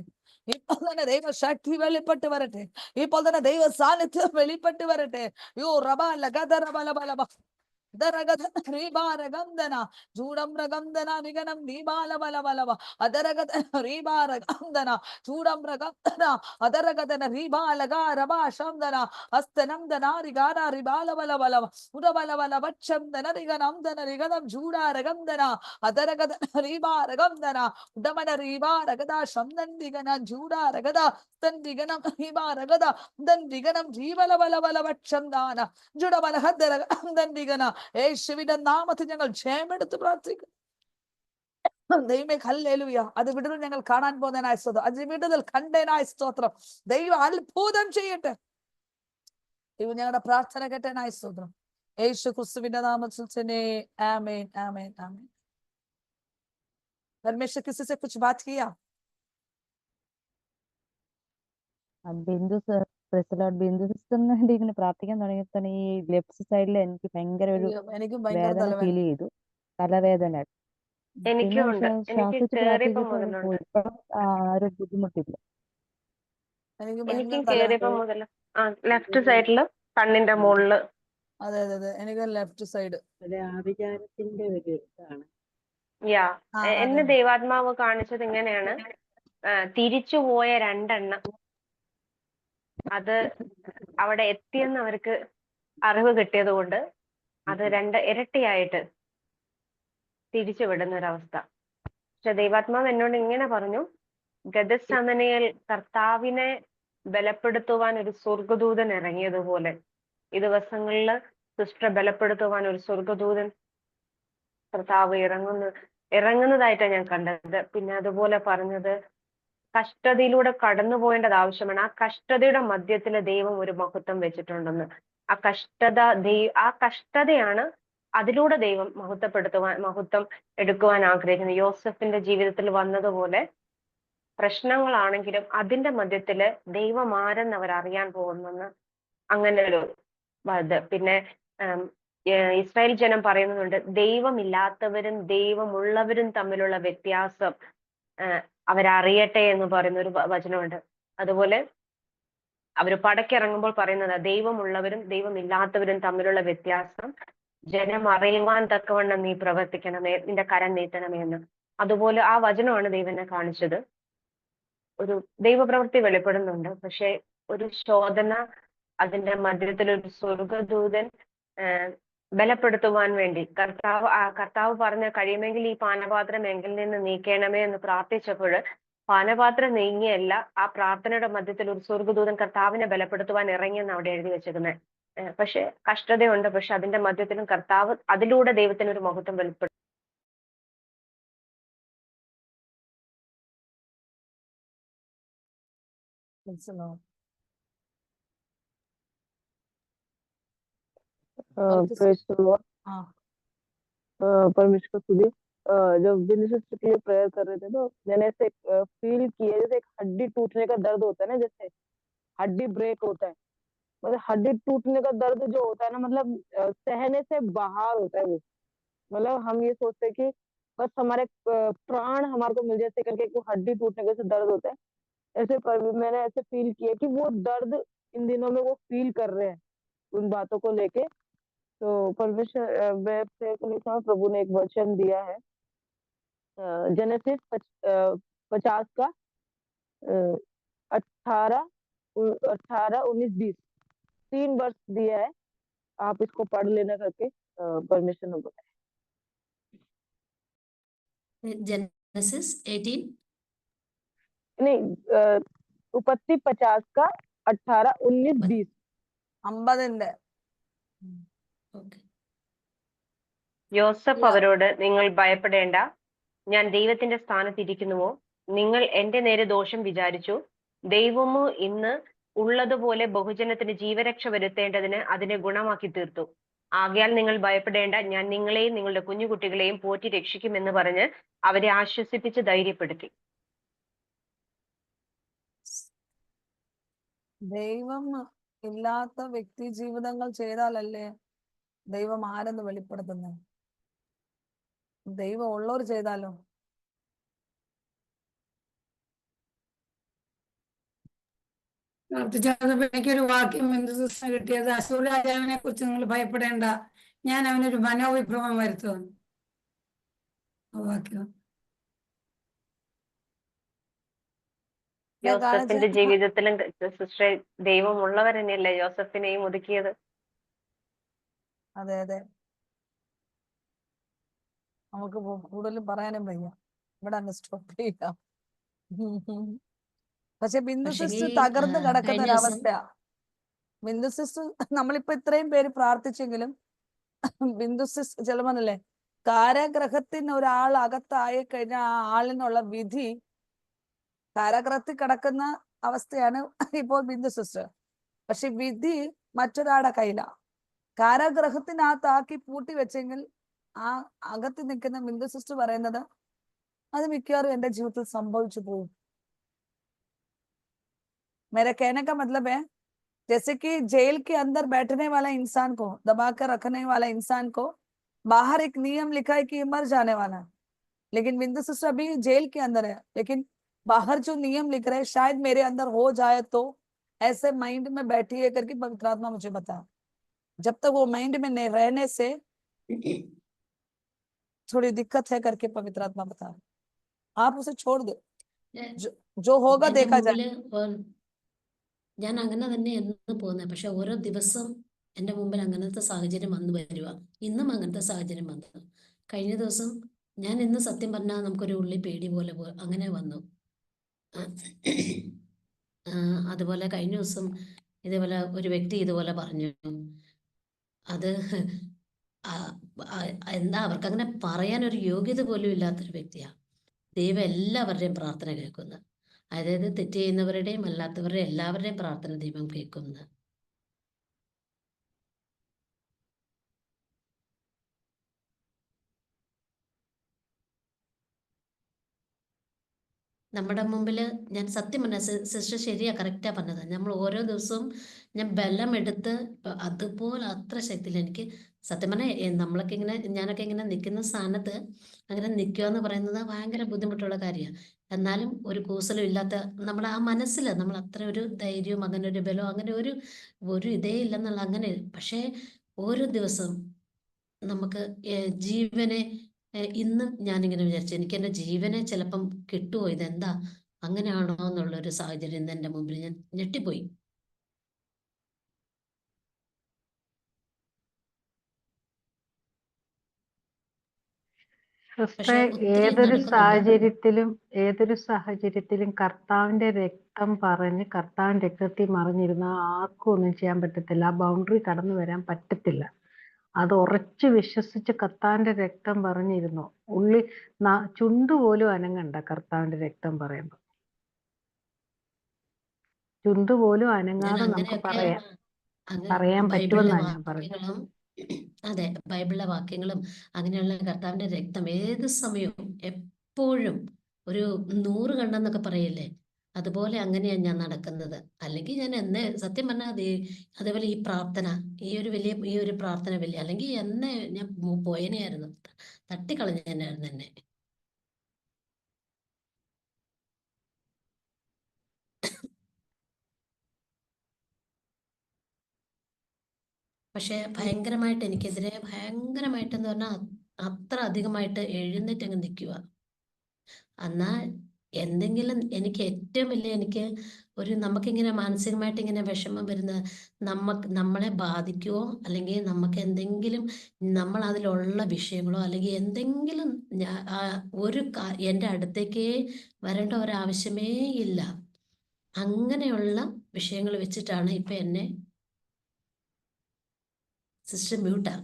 ഇപ്പോൾ തന്നെ ദൈവ ശക്തി വെളിപ്പെട്ട് വരട്ടെ ഇപ്പോൾ തന്നെ ദൈവ സാന്നിധ്യം വെളിപ്പെട്ട് വരട്ടെ യോ റബ ലഗദ റബല ബല Daragada Ribara Gandana, Judam Ragandana, Niganam Nibala Balabalava, Adaragada Ribara Gandana, Judam Ragandana, Adaragadana Ribalaga, Rabba Shamdana, Astanam Dana, Rigana, Ribala Balabalava, Udabala Bacham, the Nariganam, the Nariganam, Juda Ragandana, Adaragada Ribara Gandana, Udamana Riba Ragada, Shamdan Digana, Juda Ragada, then Diganam Riba Ragada, then Diganam Ribala Bachamdana, Judabala Hadara, then Digana. യേശുവിന്റെ നാമത്തിൽ ഞങ്ങൾ ജയമെടുത്ത് പ്രാർത്ഥിക്കും. ദൈവമേ hallelujah. അത് വിടുതൽ ഞങ്ങൾ കാണാൻ പോകുന്നതിനായ സ്തോത്രം. അത് വിടുതൽ കണ്ടതിനായ സ്തോത്രം. ദൈവം അത്ഭുതം ചെയ്യട്ടെ. ദൈവം ഞങ്ങളുടെ പ്രാർത്ഥന കേട്ടതിനായ സ്തോത്രം. യേശു ക്രിസ്തുവിന്റെ നാമത്തിൽ തന്നെ ആമേൻ ആമേൻ ആമേൻ. परमेश्वर किसी से कुछ बात किया? ബിന്ദു ബിന്ദു സിസ്റ്ററിന് വേണ്ടി ഇങ്ങനെ പ്രാർത്ഥിക്കാൻ തുടങ്ങി തന്നെ ഈ ലെഫ്റ്റ് സൈഡിൽ എനിക്ക് ഭയങ്കര ഒരു എനിക്കും ഭയങ്കര വേദന തലവേദന. ഫീൽ ചെയ്തു, തലവേദന. പിന്നെ എനിക്കുണ്ട്. എനിക്ക് ശ്വാസിച്ച് കേറിയപ്പോ പ്രാർത്ഥിച്ചപ്പോൾ മുതലുണ്ട്. പോയി. ഇപ്പം ഒരു ബുദ്ധിമുട്ടില്ല. എനിക്ക് എനിക്കും ഭയങ്കര കേറിയപ്പോ തലവേദന. മുതൽ ലെഫ്റ്റ് സൈഡില് കണ്ണിന്റെ മുകളില് അതെ അതെ അതെ എനിക്ക് ലെഫ്റ്റ് സൈഡ്. ഒരു ആഭിചാരത്തിന്റെ ഒരു ഇതാണ്. യാ അതെ എന്നെ ദൈവാത്മാവ് കാണിച്ചത് ഇങ്ങനെയാണ്. തിരിച്ചുപോയ രണ്ടെണ്ണം അത് അവിടെ എത്തിയെന്ന് അവർക്ക് അറിവ് കിട്ടിയത് കൊണ്ട് അത് ഇരട്ടിയായിട്ട് തിരിച്ചു വിടുന്ന ഒരവസ്ഥ. പക്ഷെ ദൈവാത്മാവ് എന്നോട് ഇങ്ങനെ പറഞ്ഞു, ഗദസമനയിൽ കർത്താവിനെ ബലപ്പെടുത്തുവാൻ ഒരു സ്വർഗദൂതൻ ഇറങ്ങിയതുപോലെ ഈ ദിവസങ്ങളില് സിസ്റ്ററെ ബലപ്പെടുത്തുവാൻ ഒരു സ്വർഗദൂതൻ കർത്താവ് ഇറങ്ങുന്നതായിട്ടാണ് ഞാൻ കണ്ടത്. പിന്നെ അതുപോലെ പറഞ്ഞത് കഷ്ടതയിലൂടെ കടന്നു പോകേണ്ടത് ആവശ്യമാണ്. ആ കഷ്ടതയുടെ മധ്യത്തില് ദൈവം ഒരു മഹത്വം വെച്ചിട്ടുണ്ടെന്ന്. ആ കഷ്ടതയാണ് അതിലൂടെ ദൈവം മഹത്വം എടുക്കുവാൻ ആഗ്രഹിക്കുന്നത്. യോസഫിന്റെ ജീവിതത്തിൽ വന്നതുപോലെ പ്രശ്നങ്ങളാണെങ്കിലും അതിന്റെ മധ്യത്തില് ദൈവം ആരെന്ന് അവർ അറിയാൻ പോകുന്നെന്ന് അങ്ങനെ ഒരു പിന്നെ ഇസ്രായേൽ ജനം പറയുന്നുണ്ട്, ദൈവമില്ലാത്തവരും ദൈവമുള്ളവരും തമ്മിലുള്ള വ്യത്യാസം അവരറിയട്ടെ എന്ന് പറയുന്ന ഒരു വചനമുണ്ട്. അതുപോലെ അവർ പടക്കിറങ്ങുമ്പോൾ പറയുന്നത് ദൈവമുള്ളവരും ദൈവമില്ലാത്തവരും തമ്മിലുള്ള വ്യത്യാസം ജനം അറിയുവാൻ തക്കവണ്ണം നീ പ്രവർത്തിക്കണമേ, നിന്റെ കരം നീട്ടണമേ എന്ന്. അതുപോലെ ആ വചനമാണ് ദൈവനെ കാണിച്ചത്. ഒരു ദൈവപ്രവൃത്തി വെളിപ്പെടുന്നുണ്ട്. പക്ഷെ ഒരു ശോധന, അതിന്റെ മധ്യത്തിൽ ഒരു സ്വർഗദൂതൻ ബലപ്പെടുത്തുവാൻ വേണ്ടി കർത്താവ് പറഞ്ഞ കഴിയുമെങ്കിൽ ഈ പാനപാത്രം എങ്കിൽ നിന്ന് നീക്കണമേ എന്ന് പ്രാർത്ഥിച്ചപ്പോൾ പാനപാത്രം നീങ്ങിയല്ല, ആ പ്രാർത്ഥനയുടെ മധ്യത്തിൽ ഒരു സ്വർഗദൂതൻ കർത്താവിനെ ബലപ്പെടുത്തുവാൻ ഇറങ്ങിയെന്ന് അവിടെ എഴുതി വെച്ചിരിക്കുന്നത്. പക്ഷെ കഷ്ടതയുണ്ട്, പക്ഷെ അതിന്റെ മധ്യത്തിലും കർത്താവ് അതിലൂടെ ദൈവത്തിന് ഒരു മഹത്വം വെളിപ്പെടുത്തും. परमेश्वर को स्तुति। जब बिंदु सिस्टर के लिए प्रेयर कर रहे थे तो मैंने ऐसे फील किया जैसे एक हड्डी टूटने का दर्द होता है ना, जैसे हड्डी ब्रेक होता है, मतलब हड्डी टूटने का दर्द जो होता है ना, मतलब सहने से बाहर होता है वो। मतलब हम ये सोचते हैं कि बस हमारे प्राण हमारे को मिल जैसे करके वो हड्डी टूटने का जैसे दर्द होता है, ऐसे मैंने ऐसे फील किया कि वो दर्द इन दिनों में वो फील कर रहे हैं। उन बातों को लेके। तो परमेश्वर मैं प्रेयर करना चाहूँ, प्रभु ने एक वचन दिया है जेनेसिस 50 का 18 19 20 3 वर्ष दिया है, आप इसको पढ़ लेना करके परमेश्वर ने बताया। जेनेसिस 18 नहीं, उत्पत्ति 50 का 18 19 20 50-ന്റെ ഓക്കെ യോസഫ് അവരോട്, നിങ്ങൾ ഭയപ്പെടേണ്ട, ഞാൻ ദൈവത്തിന്റെ സ്ഥാനത്തിരിക്കുന്നുവോ? നിങ്ങൾ എന്റെ നേരെ ദോഷം വിചാരിച്ചു. ദൈവമോ ഇന്ന് ഉള്ളതുപോലെ ബഹുജനത്തിന് ജീവരക്ഷ വരുത്തേണ്ടതിന് അതിനെ ഗുണമാക്കി തീർത്തു. ആകയാൽ നിങ്ങൾ ഭയപ്പെടേണ്ട, ഞാൻ നിങ്ങളെയും നിങ്ങളുടെ കുഞ്ഞുകുട്ടികളെയും പോറ്റി രക്ഷിക്കുമെന്ന് പറഞ്ഞ് അവരെ ആശ്വസിപ്പിച്ച് ധൈര്യപ്പെടുത്തി. ദൈവം ഇല്ലാത്ത വ്യക്തി ജീവിതങ്ങൾ ചെയ്താലല്ലേ ദൈവം ആരെന്ന് വെളിപ്പെടുത്തുന്നത്? ദൈവം ഉള്ളവർ ചെയ്താലോ? പ്രാർത്ഥിച്ചപ്പോൾ എനിക്കൊരു വാക്യം ബിന്ദുസിന് കിട്ടിയത്, അശൂർ രാജാവിനെ കുറിച്ച് നിങ്ങൾ ഭയപ്പെടേണ്ട, ഞാൻ അവനൊരു മനോവിഭ്രമം വരുത്തുന്നു. വാക്യം യോസഫിന്റെ ജീവിതത്തിലും സിസ്റ്ററെ ദൈവമുള്ളവർ തന്നെയല്ലേ യോസഫിനെയും ഒതുക്കിയത്? അതെ അതെ, നമുക്ക് കൂടുതലും പറയാനും വയ്യ, ഇവിടെ അങ്ങ് സ്റ്റോപ്പ് ചെയ്യാം. പക്ഷെ ബിന്ദു സിസ്റ്റർ തകർന്ന് കിടക്കുന്ന ഒരവസ്ഥയാ. ബിന്ദു സിസ്റ്റർ, നമ്മളിപ്പോ ഇത്രയും പേര് പ്രാർത്ഥിച്ചെങ്കിലും ബിന്ദു സിസ്റ്റർ ചിലപ്പോന്നല്ലേ കാരാഗ്രഹത്തിന് ഒരാൾ അകത്തായി കഴിഞ്ഞാൽ ആ ആളിനുള്ള വിധി, കാരാഗ്രഹത്തിൽ കിടക്കുന്ന അവസ്ഥയാണ് ഇപ്പോൾ ബിന്ദു സിസ്റ്റർ. പക്ഷെ വിധി മറ്റൊരാളുടെ കയ്യിലാ. കാരാഗ്രഹത്തിനകത്താക്കി പൂട്ടി വെച്ചെങ്കിൽ ആ അകത്ത് നിൽക്കുന്ന ബിന്ദു സിസ്റ്റർ പറയുന്നത് അത് മിക്കവാറും എന്റെ ജീവിതത്തിൽ സംഭവിച്ചു പോകും. मेरे कहने का मतलब है, जैसे कि जेल के अंदर बैठने वाला इंसान को, दबा कर रखने वाला इंसान को बाहर एक नियम लिखा है कि मर जाने वाला है, लेकिन बिंदु सिस्टर अभी जेल के अंदर है, लेकिन बाहर जो नियम लिख रहे हैं शायद मेरे अंदर हो जाए तो, ऐसे माइंड में बैठी है करके पवित्र आत्मा मुझे बताया। जब तक वो माइंड में नहीं रहने से थोड़ी दिक्कत है करके पवित्र आत्मा बता, आप उसे छोड़ दो, जो होगा देखा जाए. ഞാൻ അങ്ങനെ തന്നെ എന്ന് പോകുന്നത്. പക്ഷെ ഓരോ ദിവസം എൻ്റെ മുമ്പിൽ അങ്ങനത്തെ സാഹചര്യം വന്നു വരിക. ഇന്നും അങ്ങനത്തെ സാഹചര്യം വന്നു. കഴിഞ്ഞ ദിവസം ഞാൻ ഇന്ന് സത്യം പറഞ്ഞാൽ നമുക്കൊരു ഉള്ളി പേടി പോലെ അങ്ങനെ വന്നു. അതുപോലെ കഴിഞ്ഞ ദിവസം ഇതേപോലെ ഒരു വ്യക്തി ഇതുപോലെ പറഞ്ഞു. അത് എന്താ അവർക്ക് അങ്ങനെ പറയാൻ ഒരു യോഗ്യത പോലും ഇല്ലാത്തൊരു വ്യക്തിയാണ്. ദൈവം എല്ലാവരുടെയും പ്രാർത്ഥന കേൾക്കുന്നത്, അതായത് തെറ്റ് ചെയ്യുന്നവരുടെയും അല്ലാത്തവരുടെയും എല്ലാവരുടെയും പ്രാർത്ഥന ദൈവം കേൾക്കുന്നത്. നമ്മുടെ മുമ്പിൽ ഞാൻ സത്യം പറഞ്ഞ സിസ്റ്റർ ശരിയാ, കറക്റ്റാ പറഞ്ഞത്. നമ്മൾ ഓരോ ദിവസവും ഞാൻ ബലം എടുത്ത് അതുപോലെ അത്ര ശക്തിയില്ല. എനിക്ക് സത്യം പറഞ്ഞാൽ നമ്മളൊക്കെ ഇങ്ങനെ, ഞാനൊക്കെ ഇങ്ങനെ നിൽക്കുന്ന സ്ഥാനത്ത് അങ്ങനെ നിൽക്കുക എന്ന് പറയുന്നത് ഭയങ്കര ബുദ്ധിമുട്ടുള്ള കാര്യമാണ്. എന്നാലും ഒരു കൂസലും ഇല്ലാത്ത നമ്മുടെ ആ മനസ്സിൽ നമ്മൾ അത്ര ഒരു ധൈര്യവും അങ്ങനെ ഒരു ബലവും അങ്ങനെ ഒരു ഇതേ ഇല്ലെന്നുള്ള അങ്ങനെ. പക്ഷേ ഓരോ ദിവസം നമുക്ക് ജീവനെ, ഇന്നും ഞാനിങ്ങനെ വിചാരിച്ചു എനിക്ക് എൻ്റെ ജീവനെ ചിലപ്പം കിട്ടുമോ, ഇതെന്താ അങ്ങനെയാണോ എന്നുള്ളൊരു സാഹചര്യം ഇന്ന് എൻ്റെ മുമ്പിൽ. ഞാൻ ഞെട്ടിപ്പോയി. സിസ്റ്ററെ, ഏതൊരു സാഹചര്യത്തിലും കർത്താവിന്റെ രക്തം പറഞ്ഞ് കർത്താവിന്റെ രക്തത്തിൽ മറിഞ്ഞിരുന്ന ആർക്കും ഒന്നും ചെയ്യാൻ പറ്റത്തില്ല. ആ ബൗണ്ടറി കടന്നു വരാൻ പറ്റത്തില്ല. അത് ഉറച്ചു വിശ്വസിച്ച് കർത്താവിന്റെ രക്തം പറഞ്ഞിരുന്നു. ചുണ്ടുപോലും അനങ്ങണ്ട. കർത്താവിന്റെ രക്തം പറയുമ്പോ ചുണ്ടുപോലും അനങ്ങാതെ നമുക്ക് പറയാൻ പറ്റുമെന്നാണ് ഞാൻ പറഞ്ഞത്. അതെ, ബൈബിളിലെ വാക്യങ്ങളും അങ്ങനെയുള്ള കർത്താവിന്റെ രക്തം ഏത് സമയവും എപ്പോഴും ഒരു 100 കണ്ടെന്നൊക്കെ പറയില്ലേ, അതുപോലെ അങ്ങനെയാണ് ഞാൻ നടക്കുന്നത്. അല്ലെങ്കിൽ ഞാൻ എന്നെ സത്യം പറഞ്ഞാൽ അതേപോലെ ഈ പ്രാർത്ഥന, ഈ ഒരു പ്രാർത്ഥന വലിയ, അല്ലെങ്കിൽ എന്നെ ഞാൻ പോയനെയായിരുന്നു, തട്ടിക്കളഞ്ഞായിരുന്നു എന്നെ. പക്ഷെ ഭയങ്കരമായിട്ട് എനിക്കെതിരെ ഭയങ്കരമായിട്ടെന്ന് പറഞ്ഞാൽ അത്ര അധികമായിട്ട് എഴുന്നേറ്റ് അങ്ങ് നിൽക്കുക. എന്നാ എന്തെങ്കിലും എനിക്ക് ഏറ്റവും വലിയ എനിക്ക് നമുക്കിങ്ങനെ മാനസികമായിട്ട് ഇങ്ങനെ വിഷമം വരുന്ന നമ്മളെ ബാധിക്കുവോ അല്ലെങ്കിൽ നമുക്ക് എന്തെങ്കിലും നമ്മൾ അതിലുള്ള വിഷയങ്ങളോ അല്ലെങ്കിൽ എന്തെങ്കിലും എൻ്റെ അടുത്തേക്കേ വരേണ്ട ഒരാവശ്യമേ ഇല്ല. അങ്ങനെയുള്ള വിഷയങ്ങൾ വെച്ചിട്ടാണ് ഇപ്പൊ എന്നെ സിസ്റ്റർ മ്യൂട്ടാ.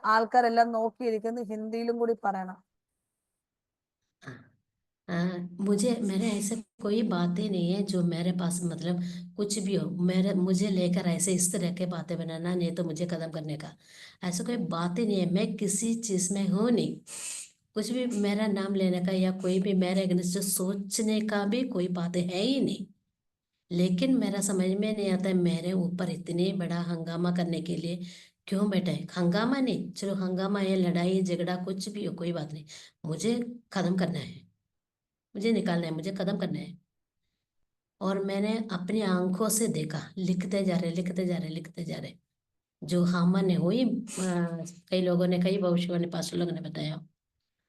ആൾക്കാരെല്ലാം നോക്കിയിരിക്കുന്നത് ഹിന്ദിയിലും കൂടി പറയണം. मुझे मेरे ऐसे कोई बातें नहीं है जो मेरे पास मतलब कुछ भी हो मुझे लेकर ऐसे इस तरह के बातें बनाना नहीं तो मुझे कदम करने का ऐसा कोई बातें नहीं है। मैं किसी चीज में हूँ नहीं, कुछ भी मेरा नाम लेने का या कोई भी मेरे अगेंस्ट सोचने का भी कोई बातें है ही नहीं। लेकिन मेरा समझ में नहीं आता है मेरे ऊपर इतने बड़ा हंगामा करने के लिए क्यों बैठे। हंगामा नहीं, चलो हंगामा है, लड़ाई झगड़ा कुछ भी हो, कोई बात नहीं, मुझे खत्म करना है, मुझे निकालना है, मुझे खत्म करना है। और मैंने अपनी आंखों से देखा, लिखते जा रहे लिखते जा रहे लिखते जा रहे। जो हामान है वही कई लोगों ने कई भविष्यवाणी पास्टर लोगों ने बताया,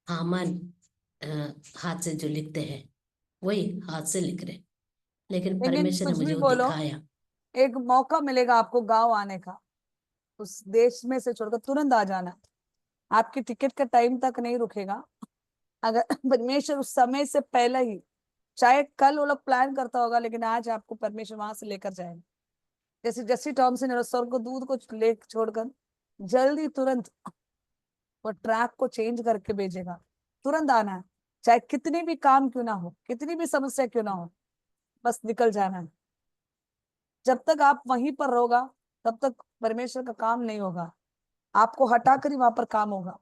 हामान हाथ से जो लिखते हैं वही हाथ से लिख रहे, लेकिन लेकिन परमेश्वर ने कुछ भी मुझे वो बोलो, दिखाया। एक मौका मिलेगा आपको गांव आने का, उस देश में से छोड़कर तुरंत आ जाना। आपकी टिकट का टाइम तक नहीं रुकेगा। अगर परमेश्वर उस समय से पहले ही, चाहे कल वो लोग प्लान करता होगा, लेकिन आज आपको परमेश्वर वहां से लेकर जाएगा। जैसे जस्सी टॉमसन ने स्वर्ग को दूध को ले छोड़कर जल्दी तुरंत वो ट्रैक को चेंज करके भेजेगा। तुरंत आना है, चाहे कितनी भी काम क्यों ना हो, कितनी भी समस्या क्यों ना हो, बस निकल जाना है। जब तक आप वहीं पर रहोगा तब तक परमेश्वर का काम नहीं होगा, आपको हटाकर ही वहां पर काम होगा।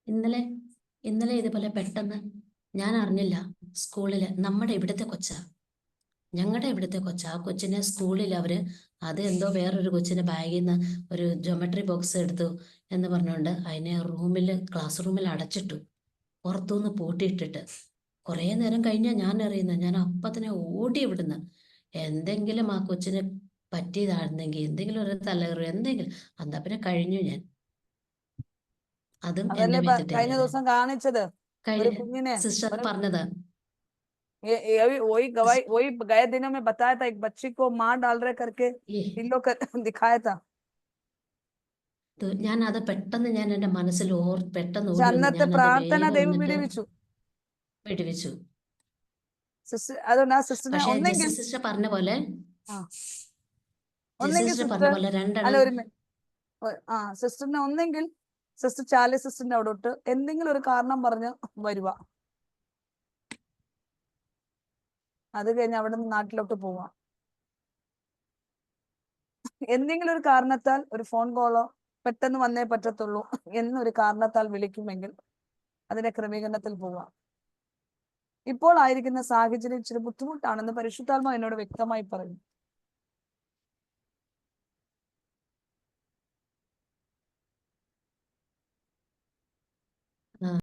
ഇന്നലെ ഇതുപോലെ പെട്ടെന്ന് ഞാൻ അറിഞ്ഞില്ല, സ്കൂളില് ഞങ്ങളുടെ ഇവിടുത്തെ കൊച്ച, ആ കൊച്ചിനെ സ്കൂളിൽ അവര് അത് എന്തോ വേറൊരു കൊച്ചിന്റെ ബാഗിൽ നിന്ന് ഒരു ജോമെട്രി ബോക്സ് എടുത്തു എന്ന് പറഞ്ഞുകൊണ്ട് അതിനെ ക്ലാസ് റൂമിൽ അടച്ചിട്ടു, പുറത്തുനിന്ന് പൂട്ടിയിട്ടിട്ട്. കുറെ നേരം കഴിഞ്ഞാ ഞാൻ അറിയുന്നത്. ഞാൻ അപ്പത്തിനെ ഓടി ഇവിടുന്ന്. എന്തെങ്കിലും ആ കൊച്ചിന് പറ്റിയതായിരുന്നെങ്കിൽ, എന്തെങ്കിലും ഒരു തലകറി എന്തെങ്കിലും, എന്താ പിന്നെ കഴിഞ്ഞു ഞാൻ. അതും എന്റെ അതല്ലേ മേത്തിട്ട് കഴിഞ്ഞ ദിവസം കാണിച്ചത് ഒരു കുഞ്ഞിനെ, സിസ്റ്റർ പറഞ്ഞത്. वही गए दिनों में बताया था, एक बच्ची को मार डाल रहे करके पिल्लो कर दिखाया था। ഞാൻ അത് പെട്ടെന്ന് ഞാൻ എന്റെ മനസ്സിൽ പെട്ടെന്ന് പക്ഷെ ഓടി വന്നു. അന്നത്തെ ഞാൻ അത് പ്രാർത്ഥന വേഗം ദൈവം എന്നിട്ട് വിടുവിച്ചു. സിസ്റ്റർ അതുകൊണ്ട് ആ സിസ്റ്ററിനെ പക്ഷെ ഒന്നെങ്കിൽ ജെസ്സി സിസ്റ്റർ പറഞ്ഞ പോലെ ഒന്നെങ്കിൽ സിസ്റ്റർ പറഞ്ഞ പോലെ അല്ല രണ്ടെണ്ണം സിസ്റ്ററിനെ ഒന്നെങ്കിൽ സിസ്റ്റർ ചാർലി സിസ്റ്ററിന്റെ അവിടോട്ട് എന്തെങ്കിലും ഒരു കാരണം പറഞ്ഞ് വരുക, അത് കഴിഞ്ഞ് അവിടെ നിന്ന് നാട്ടിലോട്ട് പോവാം. എന്തെങ്കിലും ഒരു കാരണത്താൽ ഒരു ഫോൺ കോളോ പെട്ടെന്ന് വന്നേ പറ്റത്തുള്ളൂ എന്നൊരു കാരണത്താൽ വിളിക്കുമെങ്കിൽ അതിന്റെ ക്രമീകരണത്തിൽ പോവാം. ഇപ്പോൾ ആയിരിക്കുന്ന സാഹചര്യം ഇച്ചിരി ബുദ്ധിമുട്ടാണെന്ന് പരിശുദ്ധാത്മാവ് എന്നോട് വ്യക്തമായി പറഞ്ഞു.